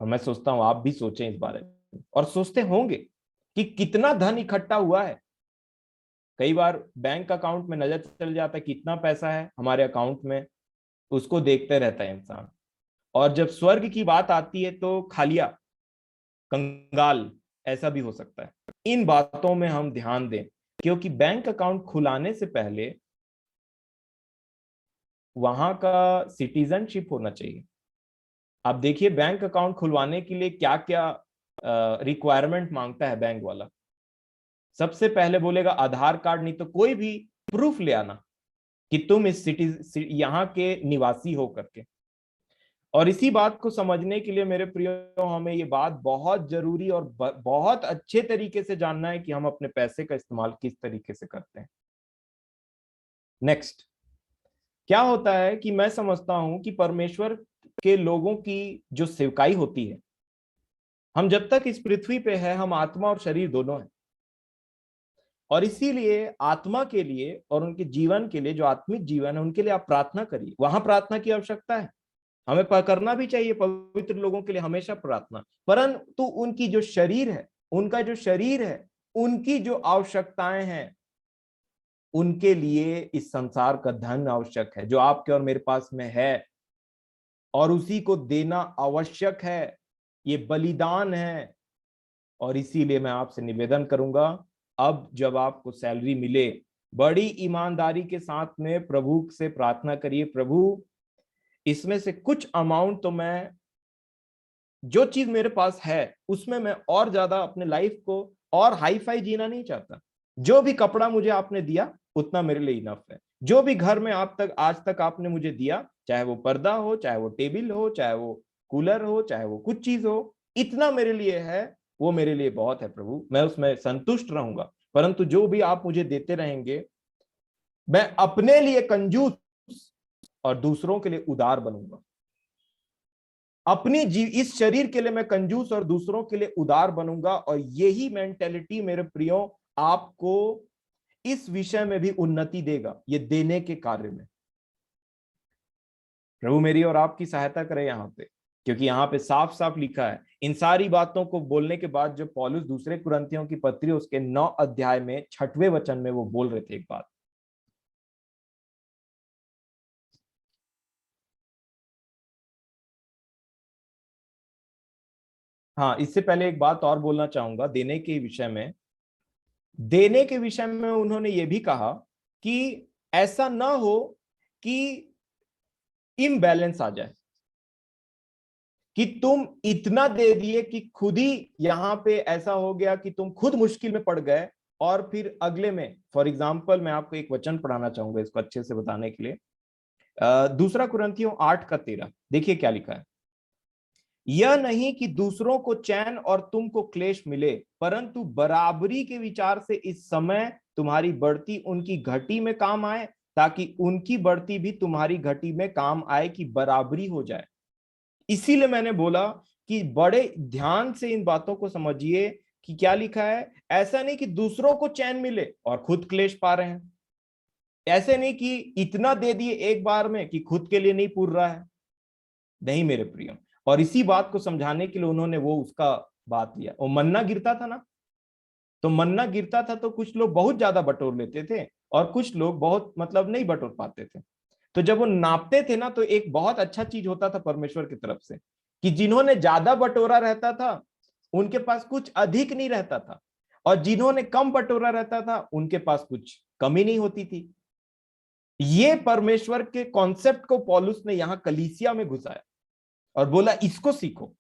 और मैं सोचता हूं आप भी सोचें इस बारे में, और सोचते होंगे कि कितना धन इकट्ठा हुआ है। कई बार बैंक अकाउंट में नजर चल जाता है कितना पैसा है हमारे अकाउंट में, उसको देखते रहता है इंसान। और जब स्वर्ग की बात आती है तो खालिया, कंगाल, ऐसा भी हो सकता है। इन बातों में हम ध्यान दें, क्योंकि बैंक अकाउंट खुलाने से पहले वहां का सिटीजनशिप होना चाहिए। आप देखिए बैंक अकाउंट खुलवाने के लिए क्या क्या रिक्वायरमेंट मांगता है बैंक वाला। सबसे पहले बोलेगा आधार कार्ड, नहीं तो कोई भी प्रूफ ले आना कि तुम इस यहाँ के निवासी हो करके। और इसी बात को समझने के लिए मेरे प्रियो, हमें ये बात बहुत जरूरी और बहुत अच्छे तरीके से जानना है कि हम अपने पैसे का इस्तेमाल किस तरीके से करते हैं। नेक्स्ट, क्या होता है कि मैं समझता हूं कि परमेश्वर के लोगों की जो सेवकाई होती है, हम जब तक इस पृथ्वी पे है, हम आत्मा और शरीर दोनों हैं। और इसीलिए आत्मा के लिए और उनके जीवन के लिए, जो आत्मिक जीवन है, उनके लिए आप प्रार्थना करिए। वहां प्रार्थना की आवश्यकता है, हमें करना भी चाहिए पवित्र लोगों के लिए हमेशा प्रार्थना। परंतु उनकी जो शरीर है, उनका जो शरीर है, उनकी जो आवश्यकताएं हैं, उनके लिए इस संसार का धन आवश्यक है जो आपके और मेरे पास में है, और उसी को देना आवश्यक है। ये बलिदान है। और इसीलिए मैं आपसे निवेदन करूंगा, अब जब आपको सैलरी मिले, बड़ी ईमानदारी के साथ में प्रभु से प्रार्थना करिए, प्रभु इसमें से कुछ अमाउंट तो मैं, जो चीज मेरे पास है उसमें मैं और ज्यादा अपने लाइफ को और हाई फाई जीना नहीं चाहता। जो भी कपड़ा मुझे आपने दिया उतना मेरे लिए इनफ है। जो भी घर में आज तक आपने मुझे दिया, चाहे वो पर्दा हो, चाहे वो टेबल हो, चाहे वो कूलर हो, चाहे वो कुछ चीज हो, इतना मेरे लिए है, वो मेरे लिए बहुत है प्रभु, मैं उसमें संतुष्ट रहूंगा। परंतु जो भी आप मुझे देते रहेंगे, मैं अपने लिए कंजूस और दूसरों के लिए उदार बनूंगा। अपनी इस शरीर के लिए मैं कंजूस और दूसरों के लिए उदार बनूंगा। और यही मेंटेलिटी मेरे प्रियो आपको इस विषय में भी उन्नति देगा, ये देने के कार्य में। प्रभु मेरी और आपकी सहायता करे यहाँ पे, क्योंकि यहाँ पे साफ साफ लिखा है। इन सारी बातों को बोलने के बाद जब पौलुस दूसरे कुरिन्थियों की पत्री उसके 9 अध्याय में 6वें वचन में वो बोल रहे थे एक बात। हाँ, इससे पहले एक बात और बोलना चाहूंगा देने के विषय में। देने के विषय में उन्होंने ये भी कहा कि ऐसा ना हो कि इम्बैलेंस आ जाए, कि तुम इतना दे दिए कि खुद ही यहां पे ऐसा हो गया कि तुम खुद मुश्किल में पड़ गए, और फिर अगले में, फॉर एग्जाम्पल मैं आपको एक वचन पढ़ाना चाहूंगा इसको अच्छे से बताने के लिए। दूसरा कुरिन्थियों 8:13 देखिए क्या लिखा है। यह नहीं कि दूसरों को चैन और तुमको क्लेश मिले, परंतु बराबरी के विचार से इस समय तुम्हारी बढ़ती उनकी घटी में काम आए, ताकि उनकी बढ़ती भी तुम्हारी घटी में काम आए, कि बराबरी हो जाए। इसीलिए मैंने बोला कि बड़े ध्यान से इन बातों को समझिए कि क्या लिखा है। ऐसा नहीं कि दूसरों को चैन मिले और खुद क्लेश पा रहे हैं। ऐसे नहीं कि इतना दे दिए एक बार में कि खुद के लिए नहीं पूर रहा है। नहीं मेरे प्रिय, और इसी बात को समझाने के लिए उन्होंने वो उसका बात लिया। वो मन्ना गिरता था ना, तो मन्ना गिरता था तो कुछ लोग बहुत ज्यादा बटोर लेते थे और कुछ लोग बहुत मतलब नहीं बटोर पाते थे। तो जब वो नापते थे ना, तो एक बहुत अच्छा चीज होता था परमेश्वर की तरफ से, कि जिन्होंने ज्यादा बटोरा रहता था उनके पास कुछ अधिक नहीं रहता था, और जिन्होंने कम बटोरा रहता था उनके पास कुछ कमी नहीं होती थी। ये परमेश्वर के कॉन्सेप्ट को पौलुस ने यहां कलीसिया में घुसाया और बोला इसको सीखो।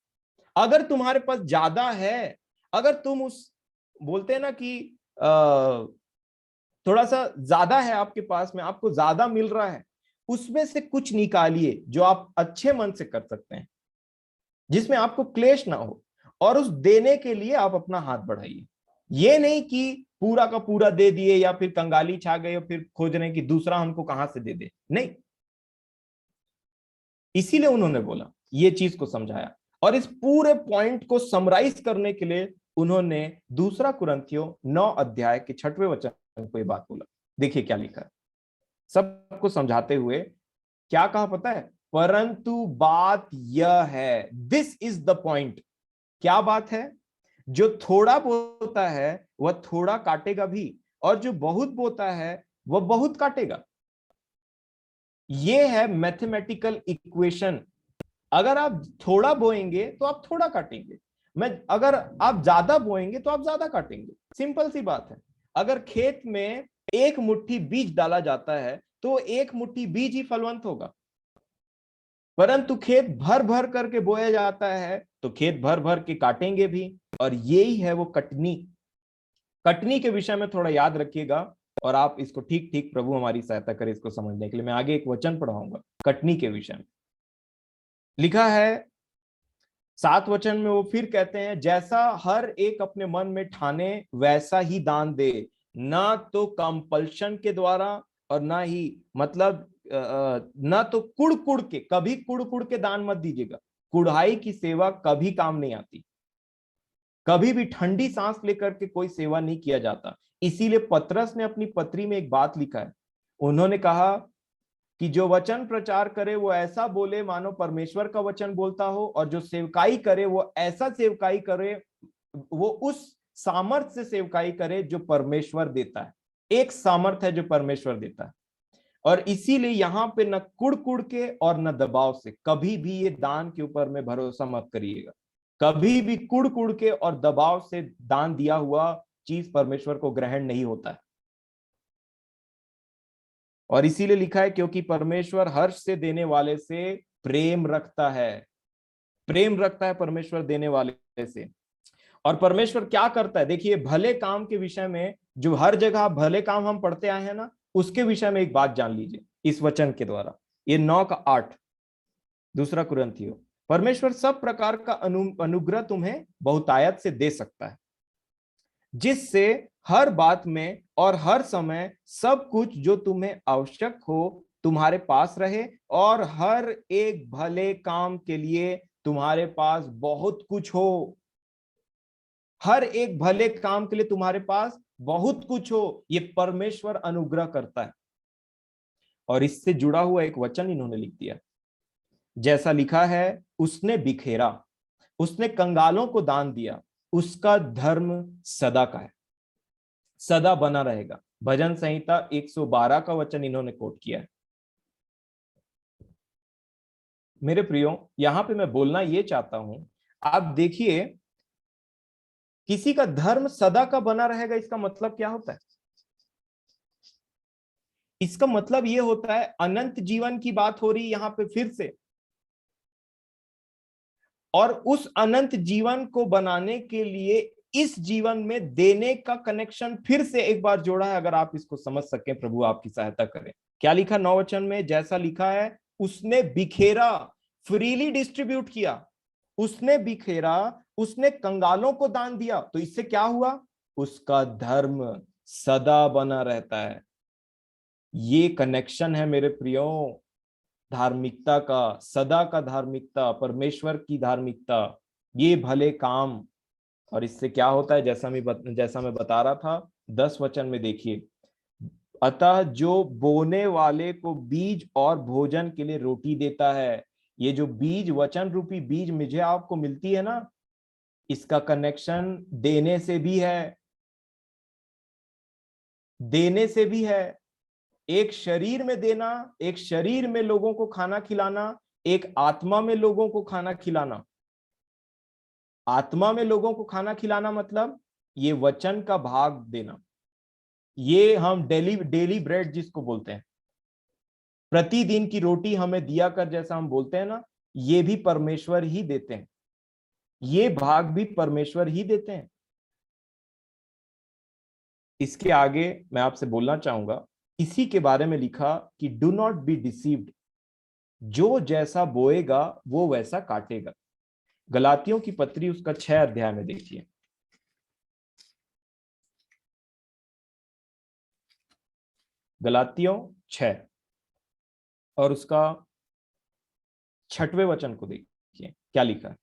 अगर तुम्हारे पास ज्यादा है, अगर तुम उस, बोलते हैं ना कि थोड़ा सा ज्यादा है आपके पास में, आपको ज्यादा मिल रहा है, उसमें से कुछ निकालिए जो आप अच्छे मन से कर सकते हैं, जिसमें आपको क्लेश ना हो, और उस देने के लिए आप अपना हाथ बढ़ाइए। ये नहीं कि पूरा का पूरा दे दिए या फिर कंगाली छा गए और फिर खोज रहे कि दूसरा हमको कहां से दे दे, नहीं। इसीलिए उन्होंने बोला, ये चीज को समझाया, और इस पूरे पॉइंट को समराइज करने के लिए उन्होंने दूसरा कुरिन्थियों 9 अध्याय के 6वें वचन को ये बात बोला। देखिए क्या लिखा है, सबको समझाते हुए क्या कहा पता है? परंतु बात यह है, दिस इज द पॉइंट। क्या बात है? जो थोड़ा बोता है वह थोड़ा काटेगा भी, और जो बहुत बोता है वह बहुत काटेगा। ये है मैथमेटिकल इक्वेशन। अगर आप थोड़ा बोएंगे तो आप थोड़ा काटेंगे, अगर आप ज्यादा बोएंगे तो आप ज्यादा काटेंगे। सिंपल सी बात है। अगर खेत में एक मुट्ठी बीज डाला जाता है तो एक मुट्ठी बीज ही फलवंत होगा, परंतु खेत भर भर करके बोया जाता है तो खेत भर भर के काटेंगे भी। और यही है वो कटनी। कटनी के विषय में थोड़ा याद रखिएगा, और आप इसको ठीक ठीक, प्रभु हमारी सहायता करे इसको समझने के लिए। मैं आगे एक वचन पढ़ाऊंगा कटनी के विषय में। लिखा है 7 वचन में, वो फिर कहते हैं, जैसा हर एक अपने मन में ठाने वैसा ही दान दे, ना तो कंपल्शन के द्वारा और ना ही मतलब ना तो कुड़ कुड़ के, कभी कुड़ कुड़ के दान मत दीजिएगा। कुढ़ाई की सेवा कभी काम नहीं आती। कभी भी ठंडी सांस लेकर के कोई सेवा नहीं किया जाता। इसीलिए पतरस ने अपनी पत्री में एक बात लिखा है। उन्होंने कहा कि जो वचन प्रचार करे वो ऐसा बोले मानो परमेश्वर का वचन बोलता हो, और जो सेवकाई करे वो ऐसा सेवकाई करे, वो उस सामर्थ्य से सेवकाई करे जो परमेश्वर देता है। एक सामर्थ्य है जो परमेश्वर देता है। और इसीलिए यहां पे न कुड़ कुड़ के और न दबाव से, कभी भी ये दान के ऊपर में भरोसा मत करिएगा। कभी भी कुड़ कुड़ के और दबाव से दान दिया हुआ चीज परमेश्वर को ग्रहण नहीं होता है। और इसीलिए लिखा है, क्योंकि परमेश्वर हर्ष से देने वाले से प्रेम रखता है। प्रेम रखता है परमेश्वर देने वाले से। और परमेश्वर क्या करता है, देखिए भले काम के विषय में, जो हर जगह भले काम हम पढ़ते आए हैं ना, उसके विषय में एक बात जान लीजिए इस वचन के द्वारा। ये 9:8 दूसरा कुरिन्थियों, परमेश्वर सब प्रकार का अनुग्रह तुम्हें बहुतायत से दे सकता है, जिससे हर बात में और हर समय सब कुछ जो तुम्हें आवश्यक हो तुम्हारे पास रहे, और हर एक भले काम के लिए तुम्हारे पास बहुत कुछ हो। हर एक भले काम के लिए तुम्हारे पास बहुत कुछ हो, ये परमेश्वर अनुग्रह करता है। और इससे जुड़ा हुआ एक वचन इन्होंने लिख दिया, जैसा लिखा है, उसने बिखेरा, उसने कंगालों को दान दिया, उसका धर्म सदा का है, सदा बना रहेगा। भजन संहिता 112 का वचन इन्होंने कोट किया है। मेरे प्रियो, यहां पे मैं बोलना ये चाहता हूं, आप देखिए, किसी का धर्म सदा का बना रहेगा, इसका मतलब क्या होता है? इसका मतलब ये होता है अनंत जीवन की बात हो रही यहां पे फिर से। और उस अनंत जीवन को बनाने के लिए इस जीवन में देने का कनेक्शन फिर से एक बार जोड़ा है। अगर आप इसको समझ सके, प्रभु आपकी सहायता करें। क्या लिखा 9 वचन में? जैसा लिखा है, उसने बिखेरा, फ्रीली डिस्ट्रीब्यूट किया, उसने बिखेरा, उसने कंगालों को दान दिया। तो इससे क्या हुआ? उसका धर्म सदा बना रहता है। ये कनेक्शन है मेरे प्रियो, धार्मिकता का, सदा का धार्मिकता, परमेश्वर की धार्मिकता, ये भले काम। और इससे क्या होता है, जैसा मैं बता रहा था 10 वचन में, देखिए, अतः जो बोने वाले को बीज और भोजन के लिए रोटी देता है। ये जो बीज, वचन रूपी बीज मुझे आपको मिलती है ना, इसका कनेक्शन देने से भी है। देने से भी है। एक शरीर में देना, एक शरीर में लोगों को खाना खिलाना, एक आत्मा में लोगों को खाना खिलाना। आत्मा में लोगों को खाना खिलाना मतलब ये वचन का भाग देना। ये हम डेली डेली ब्रेड जिसको बोलते हैं, प्रतिदिन की रोटी हमें दिया कर, जैसा हम बोलते हैं ना, ये भी परमेश्वर ही देते हैं। ये भाग भी परमेश्वर ही देते हैं। इसके आगे मैं आपसे बोलना चाहूंगा, इसी के बारे में लिखा कि डू नॉट बी डिसीव्ड, जो जैसा बोएगा वो वैसा काटेगा। गलातियों की पत्री उसका 6 अध्याय में देखिए। गलातियों 6 और उसका 6वें वचन को देखिए क्या लिखा है।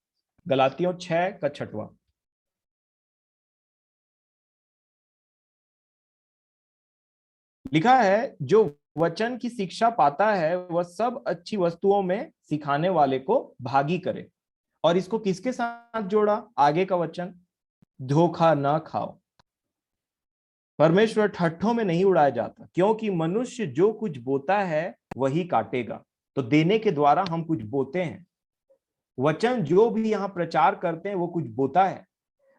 गलातियों 6 का 6वां। लिखा है जो वचन की शिक्षा पाता है वह सब अच्छी वस्तुओं में सिखाने वाले को भागी करे। और इसको किसके साथ जोड़ा? आगे का वचन, धोखा ना खाओ। परमेश्वर ठट्ठों में नहीं उड़ाया जाता, क्योंकि मनुष्य जो कुछ बोता है वही काटेगा। तो देने के द्वारा हम कुछ बोते हैं। वचन जो भी यहाँ प्रचार करते हैं वो कुछ बोता है,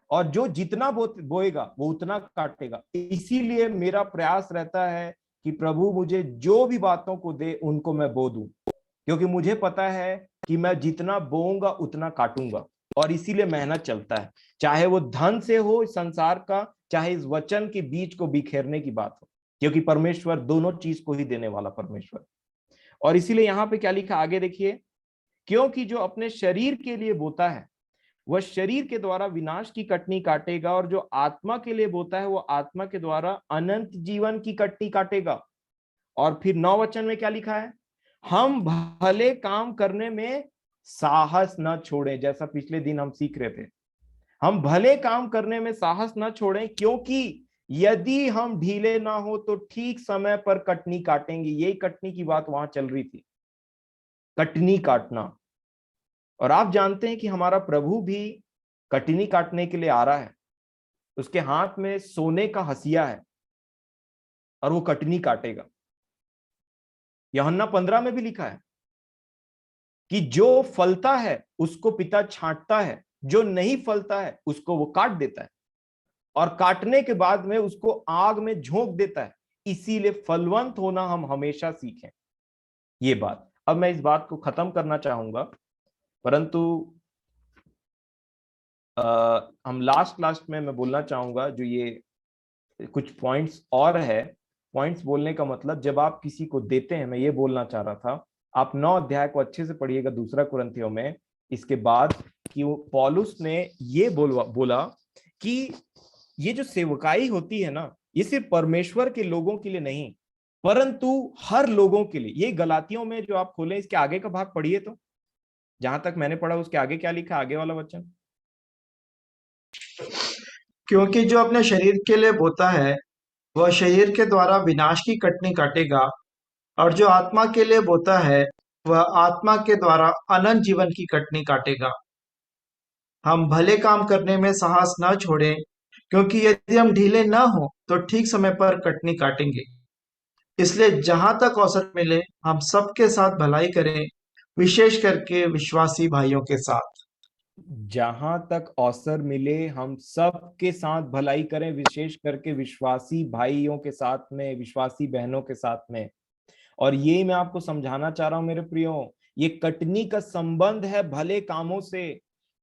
और जो जितना बोएगा वो उतना काटेगा। इसीलिए मेरा प्रयास रहता है कि प्रभु मुझे जो भी बातों को दे उनको मैं बो दूं, क्योंकि मुझे पता है कि मैं जितना बोऊंगा उतना काटूंगा। और इसीलिए मेहनत चलता है, चाहे वो धन से हो संसार का, चाहे इस वचन के बीज को बिखेरने की बात हो, क्योंकि परमेश्वर दोनों चीज को ही देने वाला परमेश्वर। और इसीलिए यहाँ पे क्या लिखा आगे देखिए, क्योंकि जो अपने शरीर के लिए बोता है वह शरीर के द्वारा विनाश की कटनी काटेगा, और जो आत्मा के लिए बोता है वो आत्मा के द्वारा अनंत जीवन की कटनी काटेगा। और फिर 9 वचन में क्या लिखा है, हम भले काम करने में साहस न छोड़ें। जैसा पिछले दिन हम सीख रहे थे, हम भले काम करने में साहस न छोड़ें, क्योंकि यदि हम ढीले ना हो तो ठीक समय पर कटनी काटेंगे। यही कटनी की बात वहां चल रही थी, कटनी काटना। और आप जानते हैं कि हमारा प्रभु भी कटनी काटने के लिए आ रहा है। उसके हाथ में सोने का हसिया है और वो कटनी काटेगा। यूहन्ना 15 में भी लिखा है कि जो फलता है उसको पिता छांटता है, जो नहीं फलता है उसको वो काट देता है, और काटने के बाद में उसको आग में झोंक देता है। इसीलिए फलवंत होना हम हमेशा सीखें। ये बात, अब मैं इस बात को खत्म करना चाहूंगा, परंतु हम लास्ट में मैं बोलना चाहूंगा जो ये कुछ पॉइंट्स और है। पॉइंट्स बोलने का मतलब, जब आप किसी को देते हैं, मैं ये बोलना चाह रहा था, आप 9 अध्याय को अच्छे से पढ़िएगा दूसरा कुरिन्थियों में। इसके बाद कि पौलुस ने ये बोला कि ये जो सेवकाई होती है ना, ये सिर्फ परमेश्वर के लोगों के लिए नहीं, परंतु हर लोगों के लिए। ये गलातियों में जो आप खोलें, इसके आगे का भाग पढ़िए, तो जहां तक मैंने पढ़ा उसके आगे क्या लिखा, आगे वाला वचन। क्योंकि जो अपने शरीर के लिए बोता है वह शरीर के द्वारा विनाश की कटनी काटेगा, और जो आत्मा के लिए बोता है वह आत्मा के द्वारा अनंत जीवन की कटनी काटेगा। हम भले काम करने में साहस न छोड़ें, क्योंकि यदि हम ढीले न हो तो ठीक समय पर कटनी काटेंगे। इसलिए जहां तक अवसर मिले हम सबके साथ भलाई करें, विशेष करके विश्वासी भाइयों के साथ। जहां तक अवसर मिले हम सब के साथ भलाई करें, विशेष करके विश्वासी भाइयों के साथ में, विश्वासी बहनों के साथ में। और ये मैं आपको समझाना चाह रहा हूं मेरे प्रियो, ये कटनी का संबंध है भले कामों से।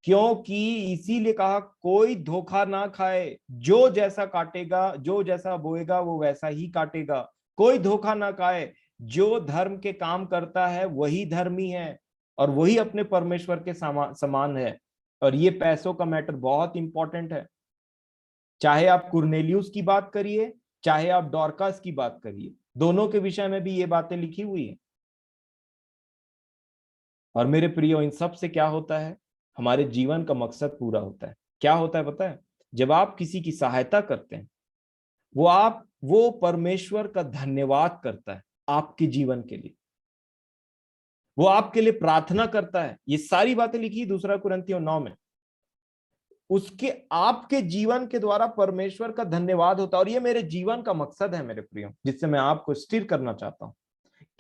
क्योंकि इसीलिए कहा कोई धोखा ना खाए, जो जैसा काटेगा, जो जैसा बोएगा वो वैसा ही काटेगा। कोई धोखा ना खाए, जो धर्म के काम करता है वही धर्मी है, और वही अपने परमेश्वर के समान है। और ये पैसों का मैटर बहुत इंपॉर्टेंट है। चाहे आप कुर्नेलियुस की बात करिए, चाहे आप डॉर्कास की बात करिए, दोनों के विषय में भी ये बातें लिखी हुई है। और मेरे प्रियो, इन सब से क्या होता है, हमारे जीवन का मकसद पूरा होता है। क्या होता है पता है? जब आप किसी की सहायता करते हैं, वो परमेश्वर का धन्यवाद करता है आपके जीवन के लिए, वो आपके लिए प्रार्थना करता है। ये सारी बातें लिखी दूसरा कुरिन्थियों 9 में। उसके आपके जीवन के द्वारा परमेश्वर का धन्यवाद होता है। और ये मेरे जीवन का मकसद है मेरे प्रियो, जिससे मैं आपको स्थिर करना चाहता हूं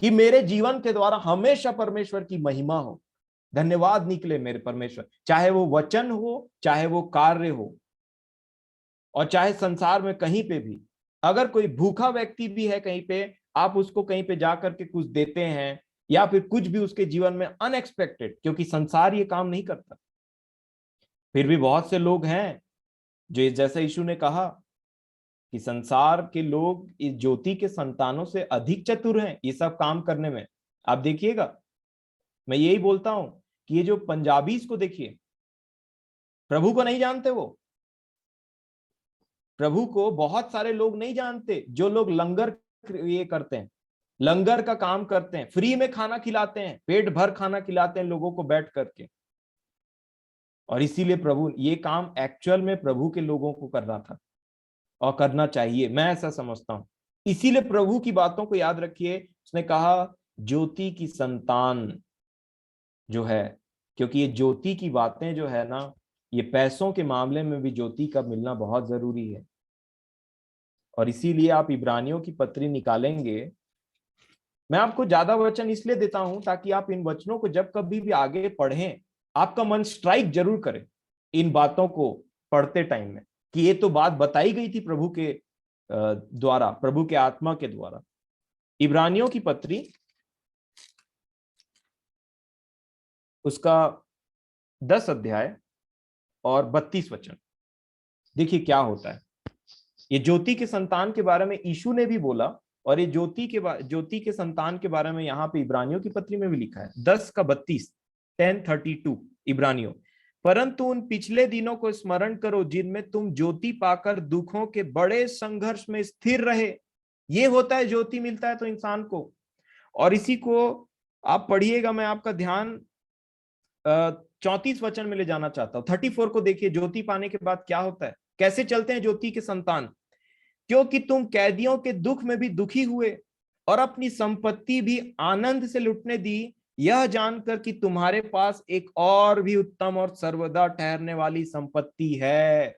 कि मेरे जीवन के द्वारा हमेशा परमेश्वर की महिमा हो, धन्यवाद निकले मेरे परमेश्वर। चाहे वो वचन हो, चाहे वो कार्य हो, और चाहे संसार में कहीं पे भी अगर कोई भूखा व्यक्ति भी है कहीं पे, आप उसको कहीं पे जाकर के कुछ देते हैं, या फिर कुछ भी उसके जीवन में अनएक्सपेक्टेड, क्योंकि संसार ये काम नहीं करता। फिर भी बहुत से लोग हैं जो, जैसा यीशु ने कहा कि संसार के लोग इस ज्योति के संतानों से अधिक चतुर हैं ये सब काम करने में। आप देखिएगा, मैं यही बोलता हूं कि ये जो पंजाबीज को देखिए, प्रभु को नहीं जानते। वो प्रभु को बहुत सारे लोग नहीं जानते। जो लोग लंगर ये करते हैं, लंगर का काम करते हैं, फ्री में खाना खिलाते हैं, पेट भर खाना खिलाते हैं लोगों को बैठ करके। और इसीलिए प्रभु, ये काम एक्चुअल में प्रभु के लोगों को करना था और करना चाहिए, मैं ऐसा समझता हूं। इसीलिए प्रभु की बातों को याद रखिए। उसने कहा ज्योति की संतान जो है, क्योंकि ये ज्योति की बातें जो है ना, ये पैसों के मामले में भी ज्योति का मिलना बहुत जरूरी है। और इसीलिए आप इब्रानियों की पत्री निकालेंगे। मैं आपको ज्यादा वचन इसलिए देता हूं ताकि आप इन वचनों को जब कभी भी आगे पढ़ें, आपका मन स्ट्राइक जरूर करे इन बातों को पढ़ते टाइम में, कि ये तो बात बताई गई थी प्रभु के द्वारा, प्रभु के आत्मा के द्वारा। इब्रानियों की पत्री उसका 10 अध्याय और 32 वचन, देखिए क्या होता है। ये ज्योति के संतान के बारे में यीशु ने भी बोला, और ये ज्योति के संतान के बारे में यहाँ पे इब्रानियों की पत्री में भी लिखा है। 10:32, 10:32 इब्रानियों। परंतु उन पिछले दिनों को स्मरण करो जिनमें तुम ज्योति पाकर दुखों के बड़े संघर्ष में स्थिर रहे। ये होता है, ज्योति मिलता है तो इंसान को। और इसी को आप पढ़िएगा, मैं आपका ध्यान 34 वचन में ले जाना चाहता हूं। 34 को देखिए, ज्योति पाने के बाद क्या होता है, कैसे चलते हैं ज्योति के संतान। क्योंकि तुम कैदियों के दुख में भी दुखी हुए और अपनी संपत्ति भी आनंद से लुटने दी, यह जानकर कि तुम्हारे पास एक और भी उत्तम और सर्वदा ठहरने वाली संपत्ति है।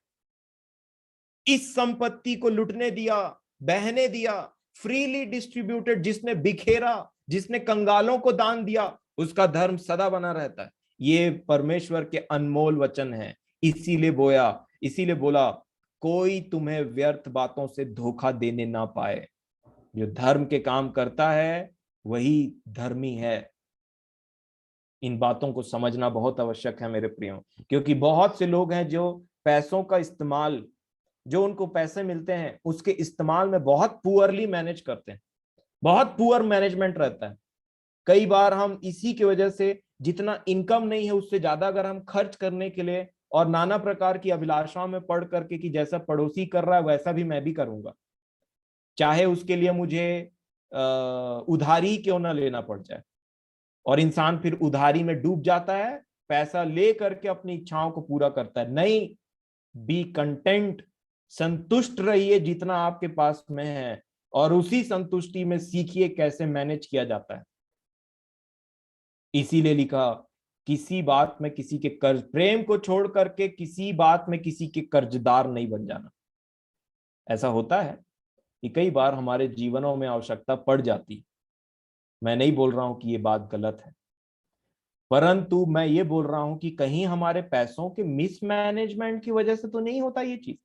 इस संपत्ति को लुटने दिया, बहने दिया, फ्रीली डिस्ट्रीब्यूटेड, जिसने बिखेरा, जिसने कंगालों को दान दिया, उसका धर्म सदा बना रहता है। ये परमेश्वर के अनमोल वचन है। इसीलिए इसीलिए बोला, कोई तुम्हें व्यर्थ बातों से धोखा देने ना पाए। जो धर्म के काम करता है वही धर्मी है। इन बातों को समझना बहुत आवश्यक है मेरे प्रियो, क्योंकि बहुत से लोग हैं जो पैसों का इस्तेमाल, जो उनको पैसे मिलते हैं उसके इस्तेमाल में बहुत पुअरली मैनेज करते हैं। बहुत पुअर मैनेजमेंट रहता है। कई बार हम इसी की वजह से, जितना इनकम नहीं है उससे ज्यादा अगर हम खर्च करने के लिए और नाना प्रकार की अभिलाषाओं में पढ़ करके कि जैसा पड़ोसी कर रहा है वैसा भी मैं भी करूंगा, चाहे उसके लिए मुझे उधारी क्यों ना लेना पड़ जाए, और इंसान फिर उधारी में डूब जाता है, पैसा ले करके अपनी इच्छाओं को पूरा करता है। नहीं, बी कंटेंट, संतुष्ट रहिए जितना आपके पास में है, और उसी संतुष्टि में सीखिए कैसे मैनेज किया जाता है। इसीलिए लिखा, किसी बात में किसी के कर्ज, प्रेम को छोड़ करके किसी बात में किसी के कर्जदार नहीं बन जाना। ऐसा होता है कि कई बार हमारे जीवनों में आवश्यकता पड़ जाती। मैं नहीं बोल रहा हूं कि ये बात गलत है, परंतु मैं ये बोल रहा हूं कि कहीं हमारे पैसों के मिसमैनेजमेंट की वजह से तो नहीं होता ये चीज।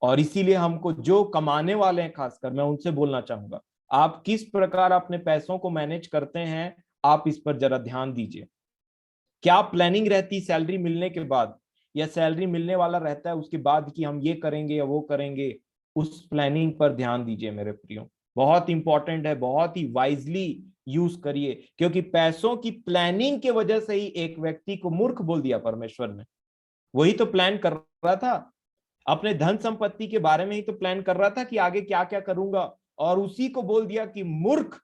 और इसीलिए हमको जो कमाने वाले हैं, खासकर मैं उनसे बोलना चाहूंगा, आप किस प्रकार अपने पैसों को मैनेज करते हैं, आप इस पर जरा ध्यान दीजिए। क्या प्लानिंग रहती सैलरी मिलने के बाद, या सैलरी मिलने वाला रहता है उसके बाद कि हम ये करेंगे या वो करेंगे? उस प्लानिंग पर ध्यान दीजिए मेरे प्रियो, बहुत इंपॉर्टेंट है। बहुत ही वाइजली यूज करिए, क्योंकि पैसों की प्लानिंग के वजह से ही एक व्यक्ति को मूर्ख बोल दिया परमेश्वर ने। वही तो प्लान कर रहा था, अपने धन संपत्ति के बारे में ही तो प्लान कर रहा था कि आगे क्या क्या करूंगा, और उसी को बोल दिया कि मूर्ख,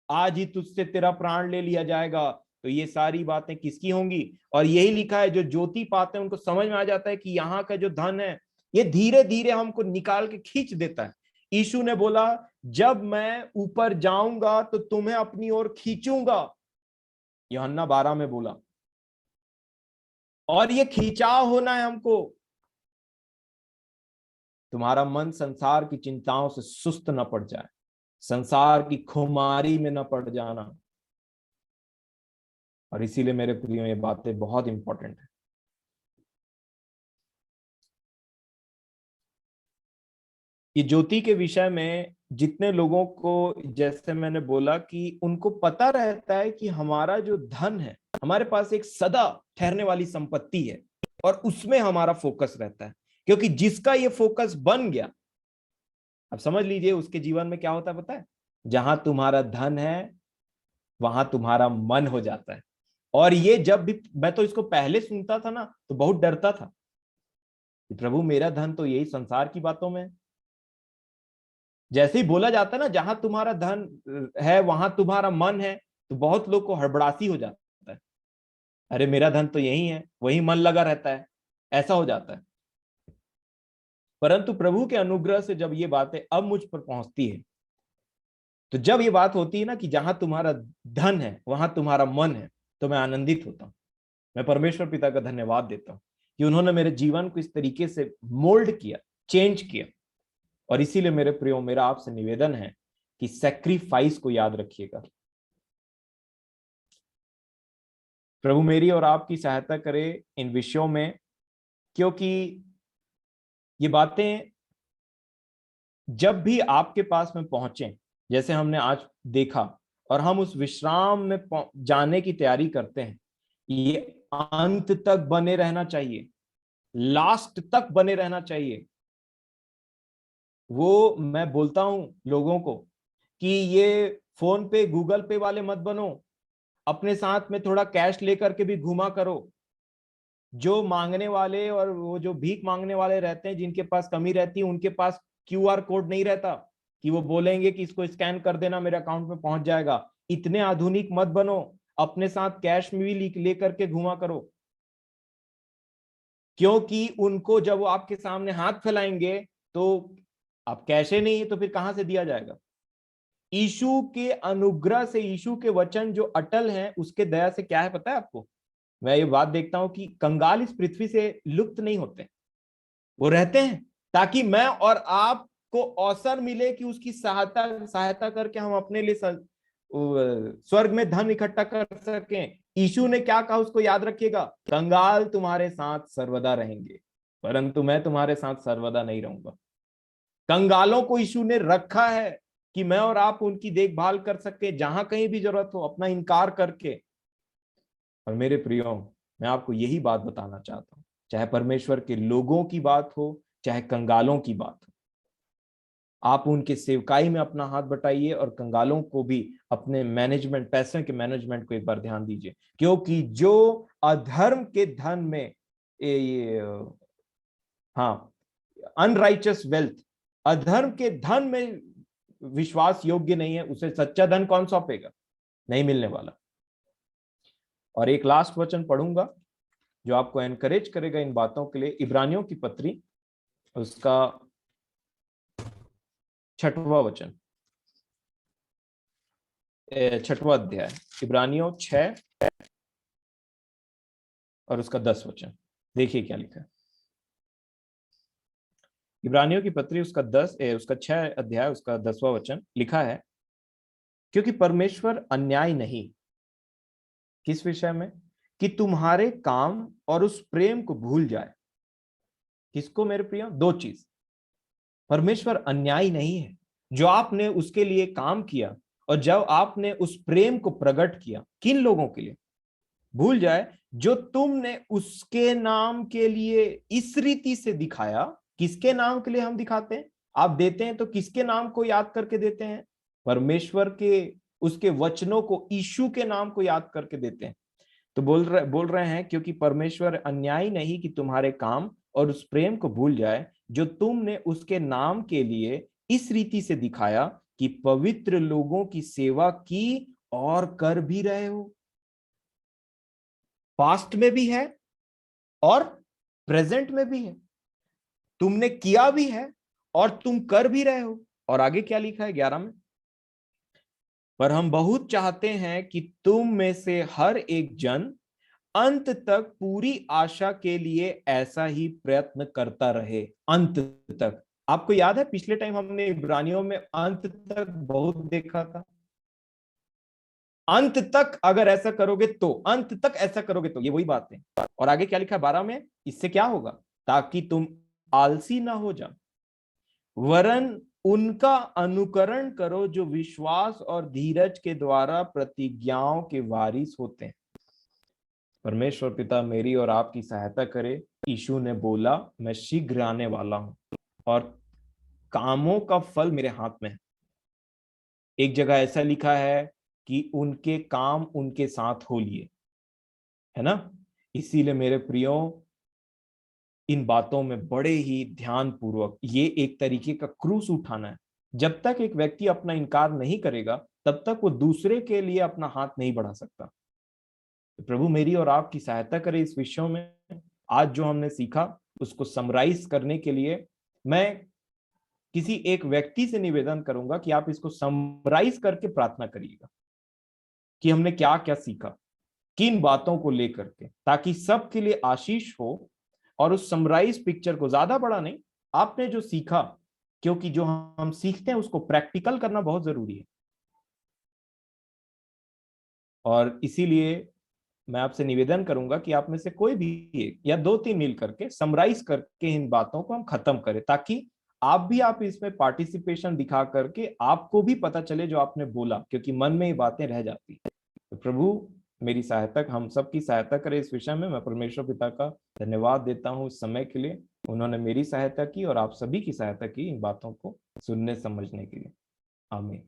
आज ही तुझसे तेरा प्राण ले लिया जाएगा। तो ये सारी बातें किसकी होंगी? और यही लिखा है, जो ज्योति पाते हैं उनको समझ में आ जाता है कि यहाँ का जो धन है ये धीरे धीरे हमको निकाल के खींच देता है। यीशु ने बोला, जब मैं ऊपर जाऊंगा तो तुम्हें अपनी ओर खींचूंगा, यूहन्ना 12 में बोला। और ये खिंचाव होना है हमको। तुम्हारा मन संसार की चिंताओं से सुस्त न पड़ जाए, संसार की खुमारी में न पड़ जाना। और इसीलिए मेरे प्रियो ये बातें बहुत इंपॉर्टेंट है। ये ज्योति के विषय में जितने लोगों को, जैसे मैंने बोला कि उनको पता रहता है कि हमारा जो धन है, हमारे पास एक सदा ठहरने वाली संपत्ति है, और उसमें हमारा फोकस रहता है। क्योंकि जिसका ये फोकस बन गया, अब समझ लीजिए उसके जीवन में क्या होता है पता है? जहां तुम्हारा धन है वहां तुम्हारा मन हो जाता है। और ये जब भी, मैं तो इसको पहले सुनता था ना तो बहुत डरता था कि प्रभु मेरा धन तो यही संसार की बातों में है। जैसे ही बोला जाता है ना, जहां तुम्हारा धन है वहां तुम्हारा मन है, तो बहुत लोग को हड़बड़ासी हो जाता है। अरे मेरा धन तो यही है, वही मन लगा रहता है, ऐसा हो जाता है। परंतु प्रभु के अनुग्रह से जब ये बातें अब मुझ पर पहुंचती है, तो जब ये बात होती है ना कि जहां तुम्हारा धन है वहां तुम्हारा मन है, तो मैं आनंदित होता हूं। मैं परमेश्वर पिता का धन्यवाद देता हूं कि उन्होंने मेरे जीवन को इस तरीके से मोल्ड किया, चेंज किया। और इसीलिए मेरे प्रियो, मेरा आपसे निवेदन है कि सैक्रिफाइस को याद रखिएगा। प्रभु मेरी और आपकी सहायता करे इन विषयों में, क्योंकि ये बातें जब भी आपके पास में पहुंचे, जैसे हमने आज देखा, और हम उस विश्राम में जाने की तैयारी करते हैं, ये अंत तक बने रहना चाहिए, लास्ट तक बने रहना चाहिए। वो मैं बोलता हूं लोगों को कि ये फोन पे गूगल पे वाले मत बनो, अपने साथ में थोड़ा कैश लेकर के भी घुमा करो। जो मांगने वाले और वो जो भीख मांगने वाले रहते हैं, जिनके पास कमी रहती है, उनके पास क्यूआर कोड नहीं रहता कि वो बोलेंगे कि इसको स्कैन कर देना मेरे अकाउंट में पहुंच जाएगा। इतने आधुनिक मत बनो, अपने साथ कैश में भी लेकर के घुमा करो, क्योंकि उनको जब वो आपके सामने हाथ फैलाएंगे तो आप कैशे नहीं है तो फिर कहां से दिया जाएगा। यीशु के अनुग्रह से, यीशु के वचन जो अटल हैं, उसके दया से क्या है पता है आपको? मैं ये बात देखता हूं कि कंगाल इस पृथ्वी से लुप्त नहीं होते, वो रहते हैं ताकि मैं और आपको अवसर मिले कि उसकी सहायता करके हम अपने लिए स्वर्ग में धन इकट्ठा कर सकें। यीशु ने क्या कहा उसको याद रखिएगा, कंगाल तुम्हारे साथ सर्वदा रहेंगे, परंतु मैं तुम्हारे साथ सर्वदा नहीं रहूंगा। कंगालों को यीशु ने रखा है कि मैं और आप उनकी देखभाल कर सके, जहां कहीं भी जरूरत हो, अपना इनकार करके। और मेरे प्रियो, मैं आपको यही बात बताना चाहता हूं, चाहे परमेश्वर के लोगों की बात हो, चाहे कंगालों की बात हो, आप उनके सेवकाई में अपना हाथ बटाइए और कंगालों को भी अपने मैनेजमेंट, पैसे के मैनेजमेंट को एक बार ध्यान दीजिए। क्योंकि जो अधर्म के धन में हाँ, अनराइचस वेल्थ, अधर्म के धन में विश्वास योग्य नहीं है, उसे सच्चा धन कौन सौंपेगा? नहीं मिलने वाला। और एक लास्ट वचन पढ़ूंगा जो आपको एनकरेज करेगा इन बातों के लिए। इब्रानियों की पत्री, उसका 6वां वचन, 6वां अध्याय, इब्रानियों 6 और उसका 10 वचन। देखिए क्या लिखा है। इब्रानियों की पत्री उसका 6 अध्याय उसका 10वां वचन लिखा है, क्योंकि परमेश्वर अन्याय नहीं। किस विषय में? कि तुम्हारे काम और उस प्रेम को भूल जाए। किसको मेरे प्रिय? 2 चीज। परमेश्वर अन्यायी नहीं है। जो आपने उसके लिए काम किया और जब आपने उस प्रेम को प्रकट किया, किन लोगों के लिए? भूल जाए जो तुमने उसके नाम के लिए इस रीति से दिखाया। किसके नाम के लिए हम दिखाते हैं? आप देते हैं तो किसके नाम को याद करके देते हैं? परमेश्वर के, उसके वचनों को, यीशु के नाम को याद करके देते हैं। तो बोल रहे हैं क्योंकि परमेश्वर अन्यायी नहीं कि तुम्हारे काम और उस प्रेम को भूल जाए जो तुमने उसके नाम के लिए इस रीति से दिखाया कि पवित्र लोगों की सेवा की और कर भी रहे हो। पास्ट में भी है और प्रेजेंट में भी है, तुमने किया भी है और तुम कर भी रहे हो। और आगे क्या लिखा है 11 में? पर हम बहुत चाहते हैं कि तुम में से हर एक जन अंत तक पूरी आशा के लिए ऐसा ही प्रयत्न करता रहे। अंत तक। आपको याद है पिछले टाइम हमने इब्रानियों में अंत तक बहुत देखा था। अंत तक अगर ऐसा करोगे तो, अंत तक ऐसा करोगे तो, ये वही बात है। और आगे क्या लिखा है 12 में? इससे क्या होगा? ताकि तुम आलसी ना हो जाओ, वरन उनका अनुकरण करो जो विश्वास और धीरज के द्वारा प्रतिज्ञाओं के वारिस होते हैं। परमेश्वर पिता मेरी और आपकी सहायता करे। यीशु ने बोला, मैं शीघ्र आने वाला हूं और कामों का फल मेरे हाथ में है। एक जगह ऐसा लिखा है कि उनके काम उनके साथ हो लिए, है ना? इसीलिए मेरे प्रियो, इन बातों में बड़े ही ध्यान पूर्वक, ये एक तरीके का क्रूस उठाना है। जब तक एक व्यक्ति अपना इनकार नहीं करेगा तब तक वो दूसरे के लिए अपना हाथ नहीं बढ़ा सकता। तो प्रभु मेरी और आपकी सहायता करे इस विषयों में। आज जो हमने सीखा उसको समराइज करने के लिए मैं किसी एक व्यक्ति से निवेदन करूंगा कि आप इसको समराइज करके प्रार्थना करिएगा कि हमने क्या क्या सीखा, किन बातों को लेकर के, ताकि सबके लिए आशीष हो। और उस समराइज पिक्चर को, ज्यादा बड़ा नहीं, आपने जो सीखा, क्योंकि जो हम सीखते हैं उसको प्रैक्टिकल करना बहुत जरूरी है। और इसीलिए मैं आपसे निवेदन करूंगा कि आप में से कोई भी एक या 2-3 मिल करके समराइज करके इन बातों को हम खत्म करें, ताकि आप इसमें पार्टिसिपेशन दिखा करके आपको भी पता चले जो आपने बोला, क्योंकि मन में ये बातें रह जाती है। तो प्रभु मेरी सहायता, हम सबकी सहायता करे इस विषय में। मैं परमेश्वर पिता का धन्यवाद देता हूँ इस समय के लिए, उन्होंने मेरी सहायता की और आप सभी की सहायता की इन बातों को सुनने समझने के लिए। आमीन।